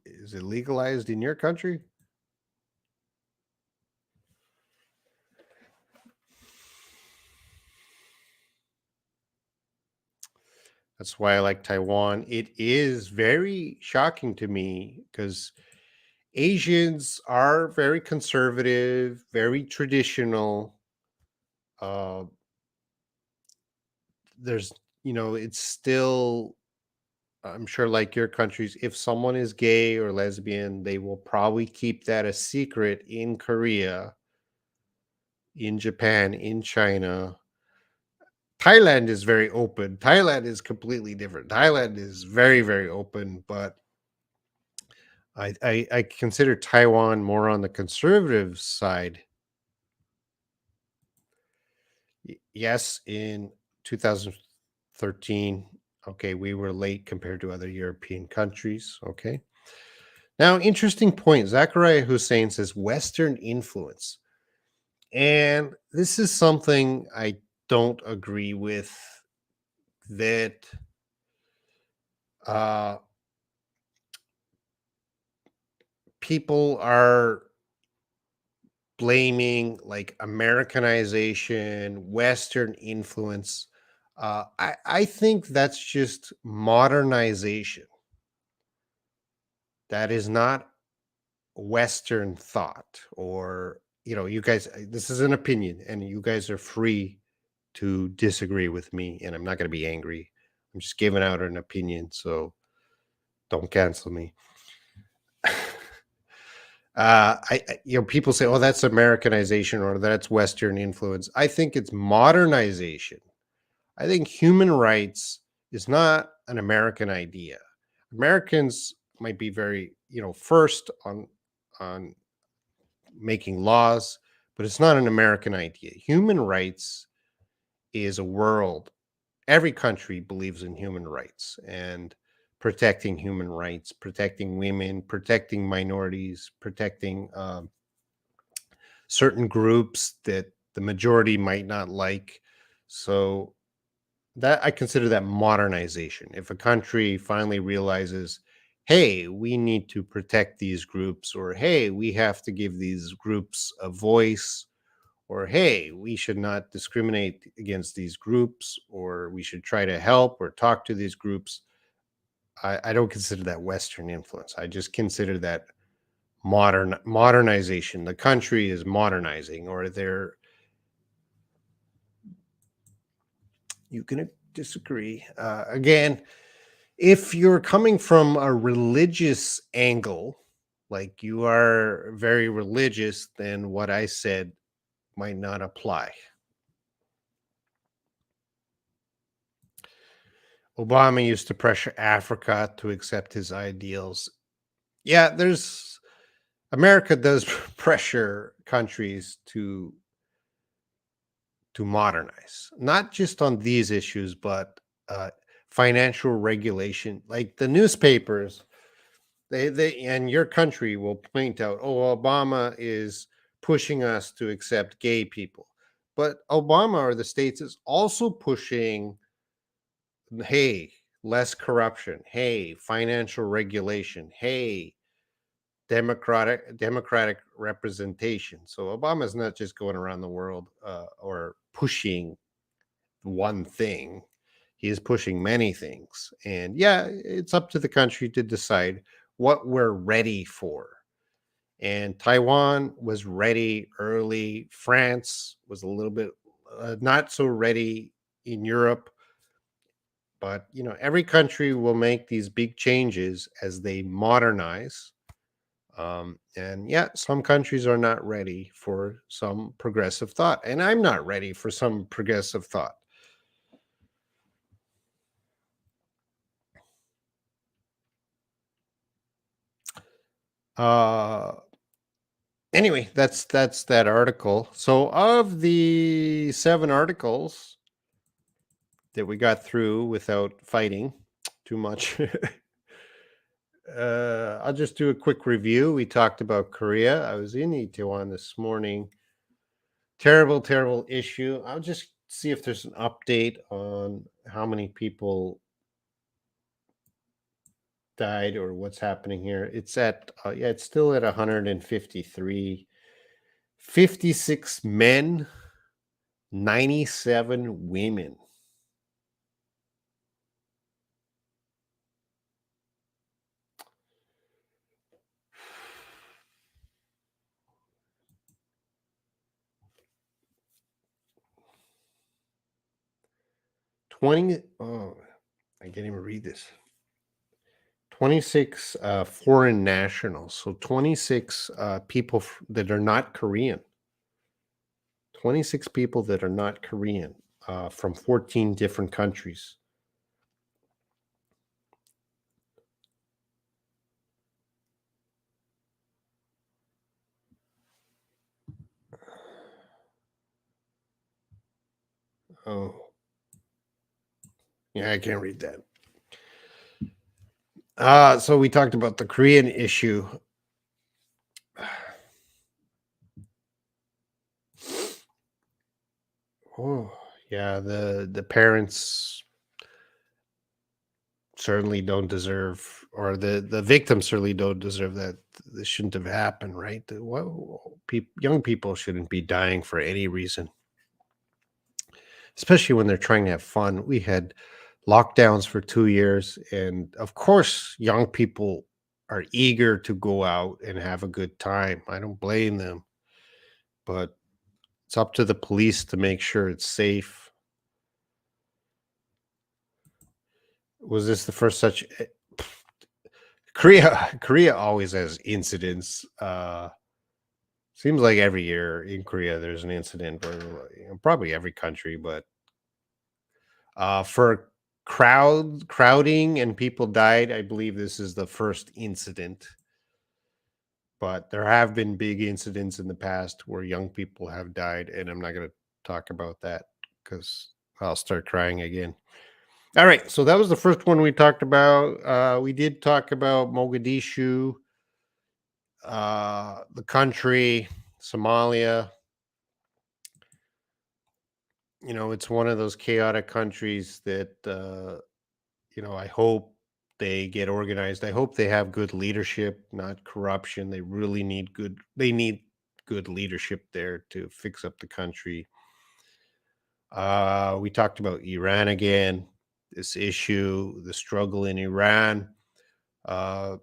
Is it legalized in your country? That's why I like Taiwan. It is very shocking to me because Asians are very conservative, very traditional. Uh, there's, it's still, I'm sure, like your countries, if someone is gay or lesbian, they will probably keep that a secret in Korea, in Japan, in China. Thailand is very open. Thailand is completely different. Thailand is very, very open, but I consider Taiwan more on the conservative side. Yes, in 2013, okay, we were late compared to other European countries. Okay. Now, interesting point. Zachariah Hussein says Western influence. And this is something I don't agree with, that uh, people are blaming like Americanization, Western influence. I think that's just modernization. That is not Western thought or you guys, this is an opinion, and you guys are free to disagree with me, and I'm not going to be angry. I'm just giving out an opinion, so don't cancel me. People say, "Oh, that's Americanization or that's Western influence." I think it's modernization. I think human rights is not an American idea. Americans might be very, first on making laws, but it's not an American idea. Human rights is a world. Every country believes in human rights and protecting human rights, protecting women, protecting minorities, protecting certain groups that the majority might not like. So that I consider that modernization. If a country finally realizes, hey, we need to protect these groups, or hey, we have to give these groups a voice, or hey, we should not discriminate against these groups, or we should try to help or talk to these groups. I don't consider that Western influence. I just consider that modernization. The country is modernizing, or they're you can disagree. Again, if you're coming from a religious angle, like you are very religious, then what I said might not apply. Obama used to pressure Africa to accept his ideals. Yeah, there's America does pressure countries to modernize, not just on these issues, but financial regulation. Like the newspapers, they and your country will point out, oh, Obama is pushing us to accept gay people, but Obama or the states is also pushing, hey, less corruption, hey, financial regulation, hey, democratic representation. So Obama's not just going around the world or pushing one thing. He is pushing many things. And yeah, it's up to the country to decide what we're ready for. And Taiwan was ready early. France was a little bit not so ready in Europe. But, every country will make these big changes as they modernize. And yeah, some countries are not ready for some progressive thought. And I'm not ready for some progressive thought. Uh, anyway, that's that article. So of the 7 articles that we got through without fighting too much, I'll just do a quick review. We talked about Korea. I was in Itaewon this morning. Terrible, terrible issue. I'll just see if there's an update on how many people died or what's happening here. It's at yeah, it's still at 153. 56 men, 97 women. Oh, I can't even read this. 26 foreign nationals. So 26 people that are not Korean. 26 people that are not Korean from 14 different countries. Oh, yeah, I can't read that. So we talked about the Korean issue. Oh, yeah, the parents certainly don't deserve, or the victims certainly don't deserve that. This shouldn't have happened, right? Young people shouldn't be dying for any reason, especially when they're trying to have fun. We had lockdowns for 2 years, and of course, young people are eager to go out and have a good time. I don't blame them. but it's up to the police to make sure it's safe. Was this the first such Korea always has incidents. Seems like every year in Korea there's an incident, or probably every country, but for crowding and people died. I believe this is the first incident, but there have been big incidents in the past where young people have died, and I'm not going to talk about that because I'll start crying again. All right, so that was the first one we talked about. We did talk about Mogadishu, the country, Somalia. It's one of those chaotic countries that I hope they get organized. I hope they have good leadership, not corruption. They need good leadership there to fix up the country. We talked about Iran again, this issue, the struggle in Iran. Uh,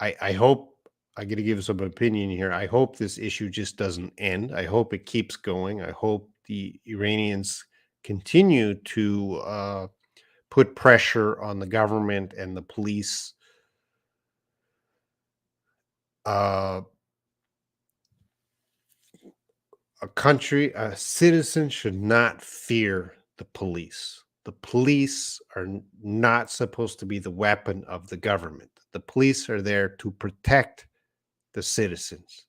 I hope I got to give some opinion here. I hope this issue just doesn't end. I hope it keeps going. I hope the Iranians continue to put pressure on the government and the police. Uh, a citizen should not fear the police. The police are not supposed to be the weapon of the government. The police are there to protect the citizens.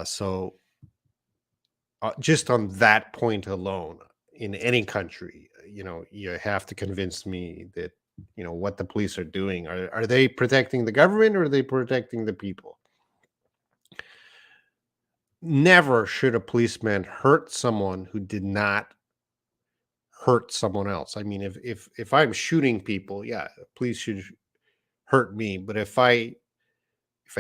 So just on that point alone, in any country, you have to convince me that, what the police are doing. Are they protecting the government, or are they protecting the people? Never should a policeman hurt someone who did not hurt someone else. I mean, if I'm shooting people, yeah, police should hurt me. But if I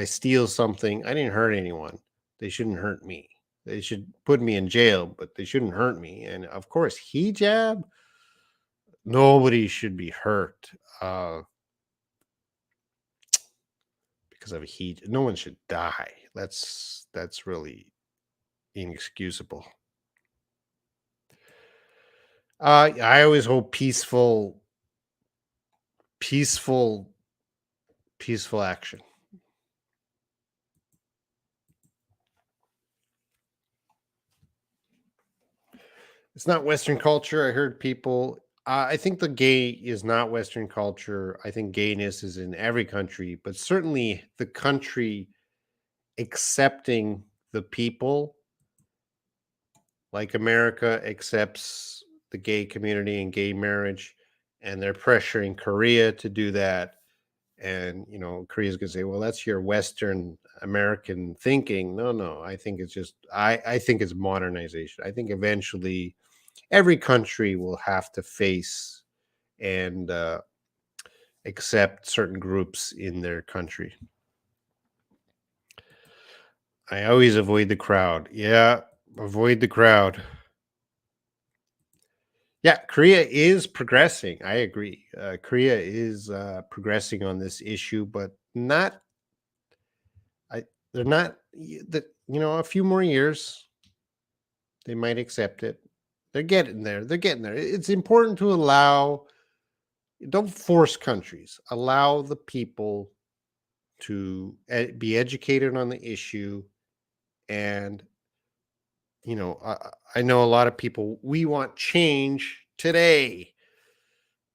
steal something, I didn't hurt anyone. They shouldn't hurt me. They should put me in jail, but they shouldn't hurt me. And of course, hijab, nobody should be hurt because of a hijab. No one should die. That's really inexcusable. I always hope peaceful, peaceful action. It's not Western culture. I heard people. I think the gay is not Western culture. I think gayness is in every country, but certainly the country accepting the people, like America accepts the gay community and gay marriage, and they're pressuring Korea to do that. And Korea's gonna say, well, that's your Western American thinking. No, I think it's just I think it's modernization. I think eventually every country will have to face and accept certain groups in their country. I always avoid the crowd. Yeah, avoid the crowd. Yeah, Korea is progressing. I agree. Korea is progressing on this issue, but not. They're not. A few more years, they might accept it. They're getting there. They're getting there. It's important to allow. Don't force countries. Allow the people to be educated on the issue. And I know a lot of people, we want change today.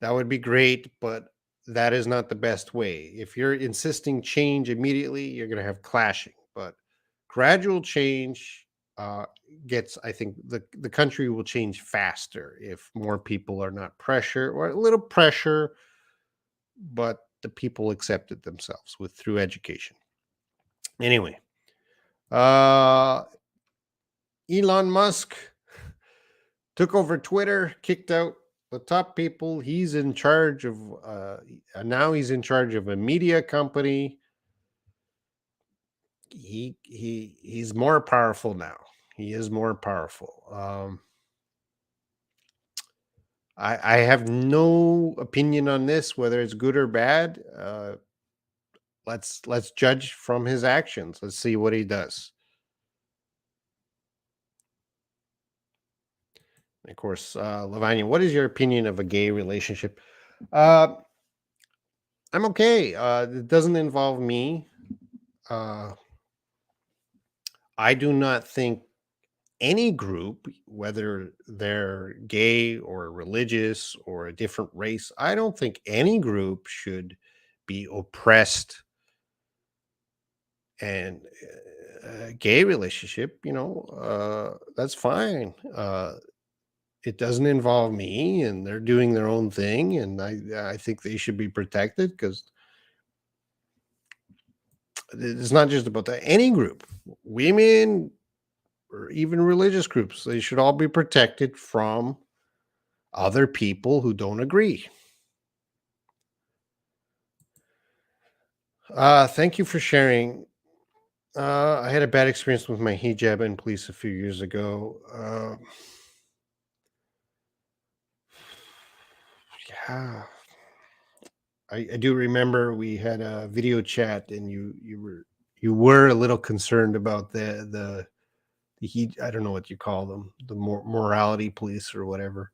That would be great, but that is not the best way. If you're insisting change immediately, you're going to have clashing. But gradual change I think the country will change faster if more people are not pressure, or a little pressure, but the people accept it themselves through education. Anyway, uh Elon Musk took over Twitter, kicked out the top people. He's in charge of now he's in charge of a media company. He's more powerful now. He is more powerful. I have no opinion on this, whether it's good or bad. Let's judge from his actions. Let's see what he does. Of course, Lavanya, what is your opinion of a gay relationship? Uh, I'm okay. It doesn't involve me. Uh, I do not think any group, whether they're gay or religious or a different race, I don't think any group should be oppressed. And a gay relationship, that's fine. It doesn't involve me, and they're doing their own thing, and I think they should be protected because it's not just about that. Any group, women or even religious groups, they should all be protected from other people who don't agree. Thank you for sharing. I had a bad experience with my hijab in police a few years ago. Yeah, I do remember we had a video chat, and you were a little concerned about the heat. I don't know what you call them, the morality police or whatever.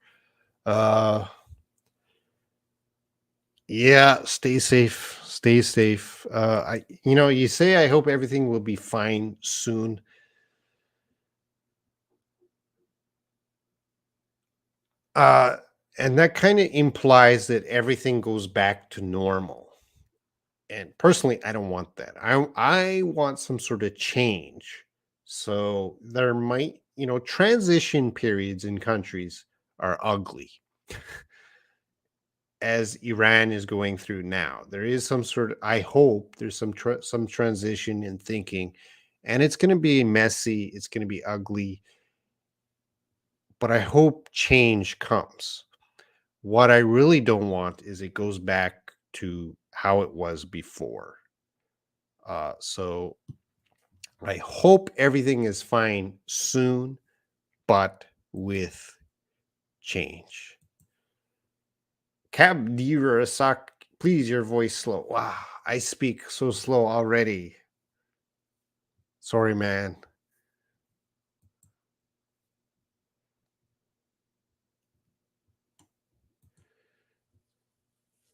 Uh, yeah, stay safe, stay safe. You say I hope everything will be fine soon. Uh, and that kind of implies that everything goes back to normal. And personally, I don't want that. I want some sort of change. So there might, transition periods in countries are ugly, as Iran is going through now. There is some sort of, I hope there's some transition in thinking, and it's going to be messy, it's going to be ugly, but I hope change comes. What I really don't want is it goes back to how it was before. So I hope everything is fine soon, but with change. Cab Dirasak, please, your voice slow. Wow, I speak so slow already. Sorry, man.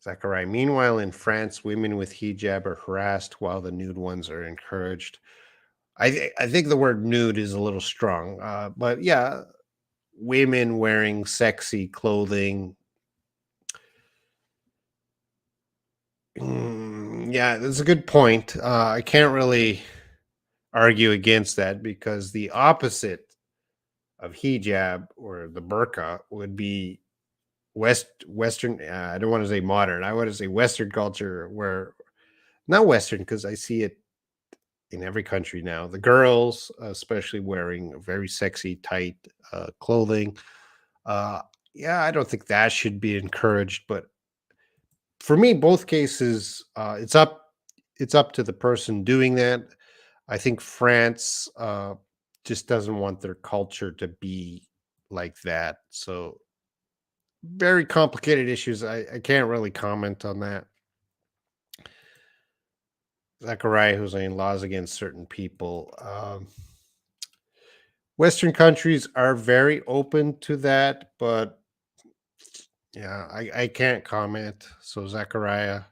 Zachariah. Meanwhile, in France, women with hijab are harassed while the nude ones are encouraged. I think the word nude is a little strong, but yeah, women wearing sexy clothing. Yeah, that's a good point. I can't really argue against that because the opposite of hijab or the burqa would be Western. I don't want to say modern. I want to say Western culture, where not Western because I see it in every country now. The girls, especially wearing very sexy, tight clothing. Uh, yeah, I don't think that should be encouraged, but for me, both cases, it's up to the person doing that. I think France just doesn't want their culture to be like that. So very complicated issues. I can't really comment on that. Zachariah, who's saying laws against certain people. Western countries are very open to that, but yeah, I can't comment. So Zachariah,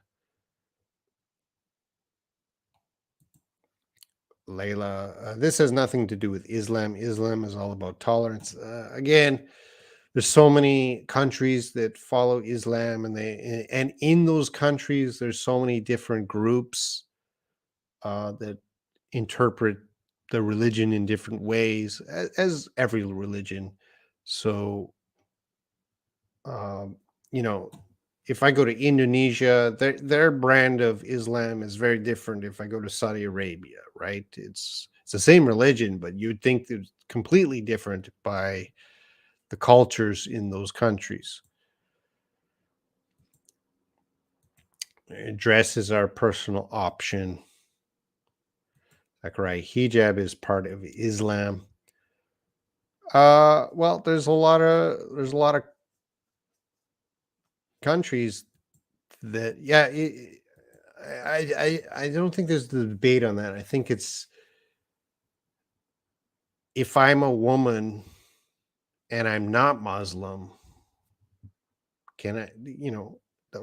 Layla, this has nothing to do with Islam. Islam is all about tolerance. Again, there's so many countries that follow Islam, and in those countries, there's so many different groups that interpret the religion in different ways, as every religion. So, um, you know, if I go to Indonesia, their brand of Islam is very different. If I go to Saudi Arabia, right, it's the same religion, but you'd think it's completely different by the cultures in those countries. Dress is our personal option. Like right, hijab is part of Islam. Well, there's a lot of countries that yeah. I don't think there's the debate on that. I think it's if I'm a woman and I'm not Muslim, can I,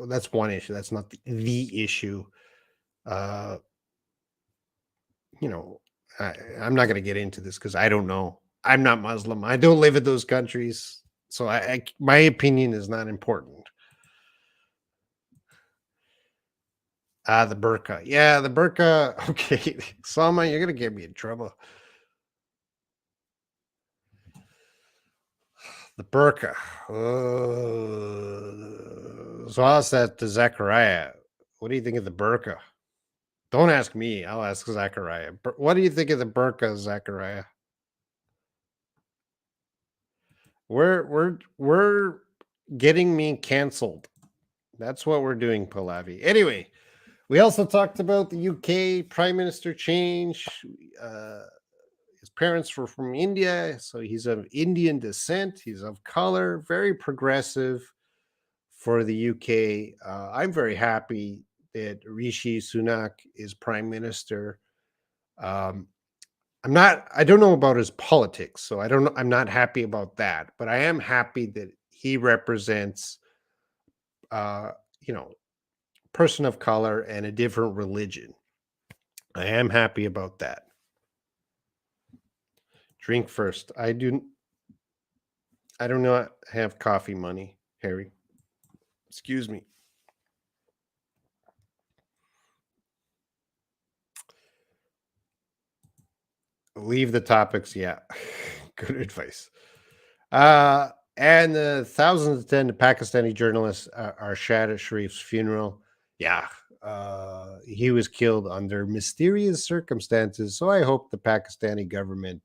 that's one issue. That's not the issue. Uh, you know, I'm not going to get into this because I don't know. I'm not Muslim. I don't live in those countries. So my opinion is not important. The burqa. Yeah, the burqa. Okay. Salma, you're going to get me in trouble. The burqa. So I'll ask that to Zechariah. What do you think of the burqa? Don't ask me. I'll ask Zechariah. What do you think of the burqa, Zechariah? We're getting me canceled. That's what we're doing, Pallavi. Anyway, we also talked about the UK Prime Minister change. Uh, his parents were from India, so he's of Indian descent. He's of color, very progressive for the UK. I'm very happy that Rishi Sunak is Prime Minister. Um, I don't know about his politics, so I don't know. I'm not happy about that, but I am happy that he represents, uh, you know, person of color and a different religion. I am happy about that. Drink first. I do not have coffee money, Harry. Excuse me. Leave the topics. Yeah. Good advice. And the thousands attend Pakistani journalist Arshad Sharif's funeral. Yeah. He was killed under mysterious circumstances. So I hope the Pakistani government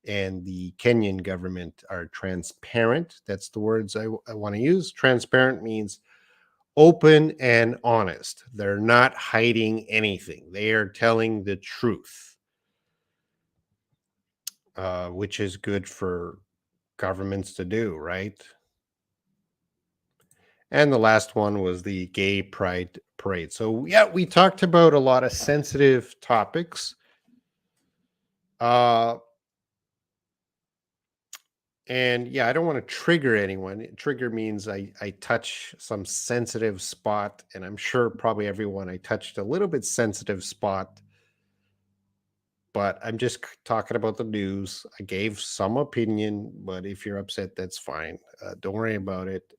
and the Kenyan government are transparent. That's the words I want to use. Transparent means open and honest. They're not hiding anything, they are telling the truth, which is good for governments to do, right? And the last one was the gay pride parade. So, yeah, we talked about a lot of sensitive topics. Uh, And yeah, I don't want to trigger anyone. Trigger means I touch some sensitive spot, and I'm sure probably everyone I touched a little bit sensitive spot, but I'm just talking about the news. I gave some opinion, but if you're upset, that's fine. Don't worry about it.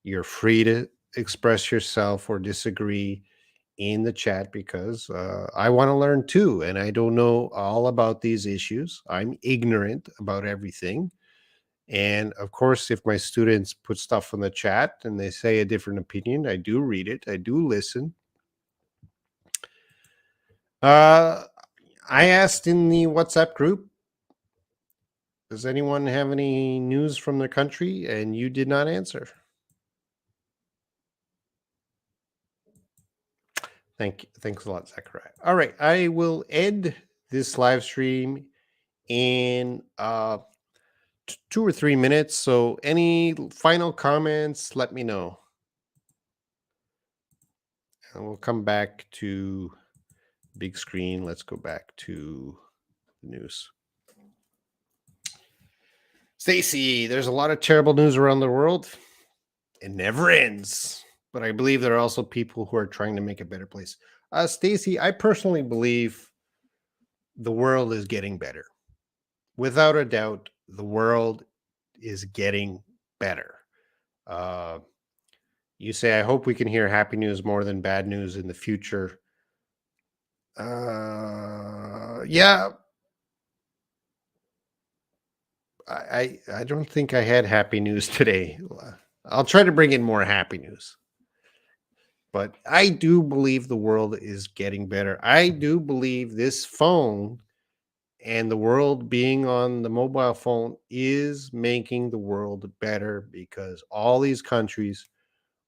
You're free to express yourself or disagree in the chat because I want to learn too, and I don't know all about these issues. I'm ignorant about everything. And of course, if my students put stuff in the chat and they say a different opinion, I do read it, I do listen. Uh, I asked in the WhatsApp group, does anyone have any news from their country? And you did not answer. Thank you. Thanks a lot, Zachariah. All right. I will end this live stream in 2 or 3 minutes. So, any final comments, let me know. And we'll come back to big screen. Let's go back to the news. Stacy, there's a lot of terrible news around the world. It never ends. But I believe there are also people who are trying to make a better place. Stacy, I personally believe the world is getting better. Without a doubt, the world is getting better. Uh, you say, I hope we can hear happy news more than bad news in the future. Yeah, I don't think I had happy news today. I'll try to bring in more happy news. But I do believe the world is getting better. I do believe this phone and the world being on the mobile phone is making the world better because all these countries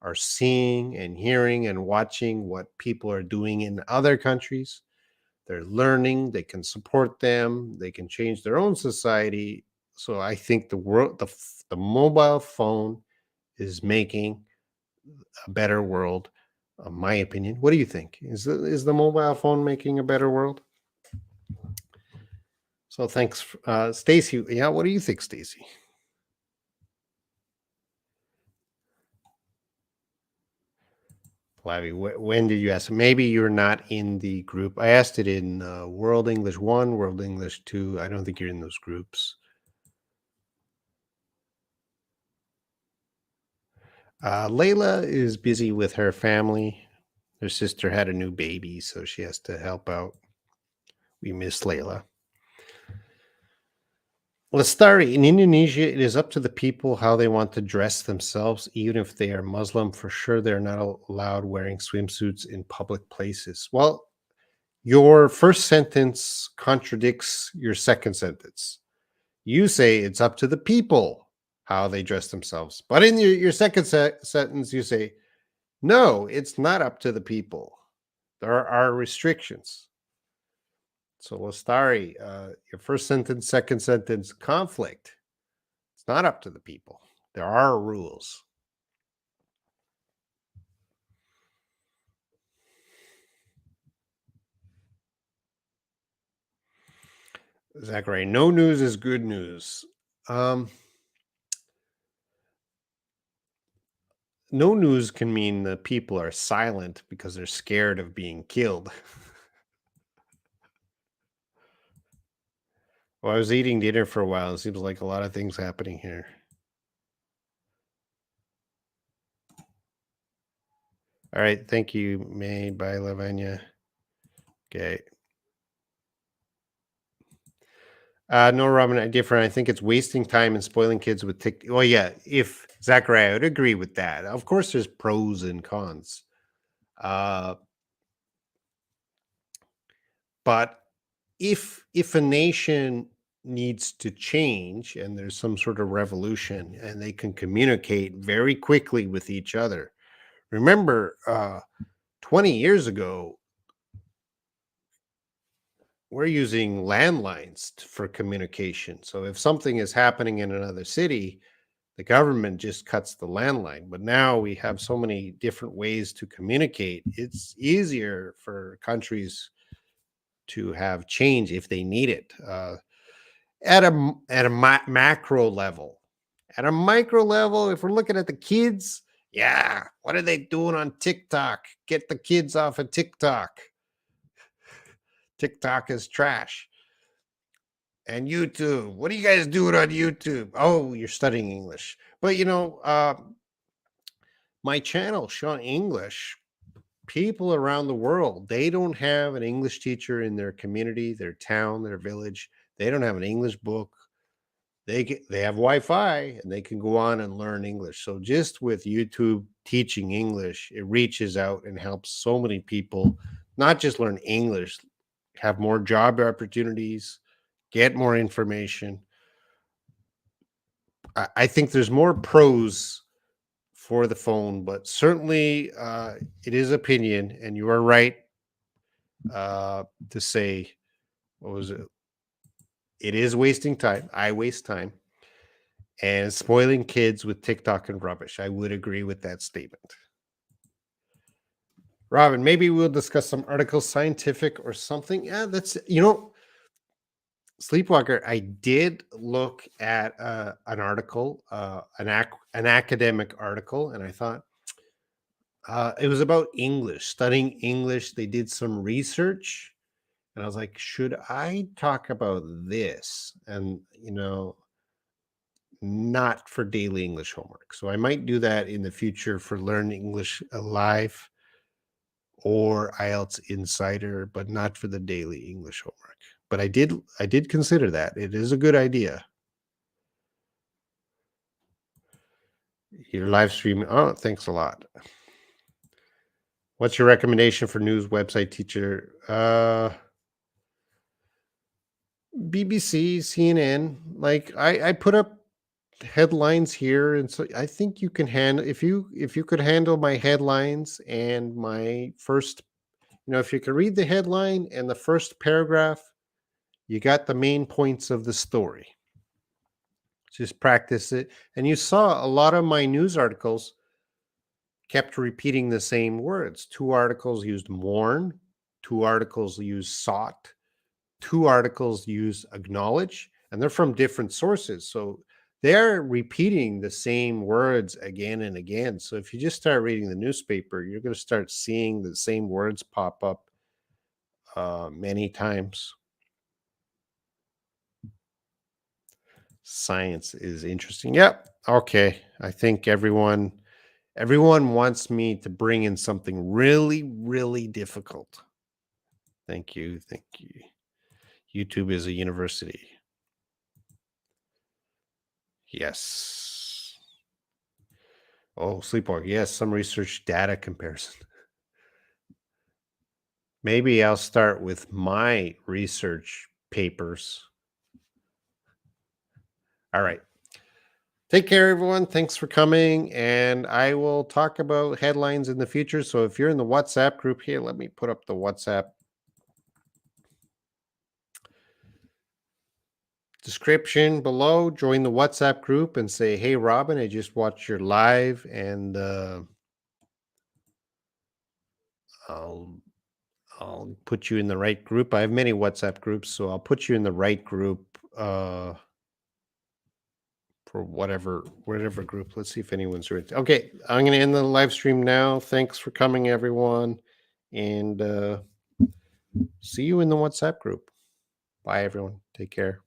are seeing and hearing and watching what people are doing in other countries. They're learning, they can support them, they can change their own society. So I think the mobile phone is making a better world, my opinion. What do you think? Is the mobile phone making a better world? So thanks, Stacy. Yeah, what do you think, Stacy? Lavi, when did you ask? Maybe you're not in the group. I asked it in World English 1, World English 2. I don't think you're in those groups. Layla is busy with her family. Her sister had a new baby, so she has to help out. We miss Layla. Lestari, in Indonesia, it is up to the people how they want to dress themselves, even if they are Muslim. For sure, they're not allowed wearing swimsuits in public places. Well, your first sentence contradicts your second sentence. You say it's up to the people how they dress themselves. But in your second sentence, you say, no, it's not up to the people. There are restrictions. So, Lestari, your first sentence, second sentence, conflict. It's not up to the people. There are rules. Zachary, no news is good news. Um, no news can mean that people are silent because they're scared of being killed. Well, I was eating dinner for a while. It seems like a lot of things happening here. All right. Thank you, May. Bye, Lavanya. Okay. No, Robin, I different. I think it's wasting time and spoiling kids with TikTok. Well, yeah, if Zachary, I would agree with that. Of course, there's pros and cons. Uh, but if a nation needs to change and there's some sort of revolution and they can communicate very quickly with each other. Remember, 20 years ago, we're using landlines for communication. So if something is happening in another city, the government just cuts the landline. But now we have so many different ways to communicate. It's easier for countries to have change if they need it. At a macro level. At a micro level, if we're looking at the kids, yeah, what are they doing on TikTok? Get the kids off of TikTok. TikTok is trash. And YouTube. What are you guys doing on YouTube? Oh, you're studying English. But my channel, Sean English, people around the world, they don't have an English teacher in their community, their town, their village. They don't have an English book. They have Wi-Fi and they can go on and learn English. So just with YouTube teaching English, it reaches out and helps so many people not just learn English, have more job opportunities, get more information. I think there's more pros for the phone, but certainly it is opinion, and you are right to say, what was it? It is wasting time. I waste time and spoiling kids with TikTok and rubbish. I would agree with that statement. Robin, maybe we'll discuss some articles, scientific or something. Yeah, Sleepwalker. I did look at an article, an academic article, and I thought it was about English, studying English. They did some research, and I was like, should I talk about this? And not for daily English homework. So I might do that in the future for Learn English Live or IELTS Insider, but not for the daily English homework. But I did consider that. It is a good idea. Your live stream. Oh, thanks a lot. What's your recommendation for news website teacher? BBC, CNN. Like I put up headlines here, and so I think you can handle if you could handle my headlines and my first, if you could read the headline and the first paragraph, you got the main points of the story. Just practice it. And you saw a lot of my news articles kept repeating the same words. Two articles used mourn, two articles used sought, two articles use acknowledge, and they're from different sources. So they're repeating the same words again and again. So if you just start reading the newspaper, you're going to start seeing the same words pop up many times. Science is interesting. Yep. Okay. I think everyone wants me to bring in something really, really difficult. Thank you. Thank you. YouTube is a university. Yes. Oh, sleepwalk. Yes, some research data comparison. Maybe I'll start with my research papers. All right. Take care, everyone. Thanks for coming. And I will talk about headlines in the future. So if you're in the WhatsApp group here, let me put up the WhatsApp description below. Join the WhatsApp group and say, "Hey, Robin, I just watched your live," and I'll I'll put you in the right group. I have many WhatsApp groups, so I'll put you in the right group for whatever group. Let's see if anyone's right. Okay, I'm going to end the live stream now. Thanks for coming, everyone, and see you in the WhatsApp group. Bye, everyone. Take care.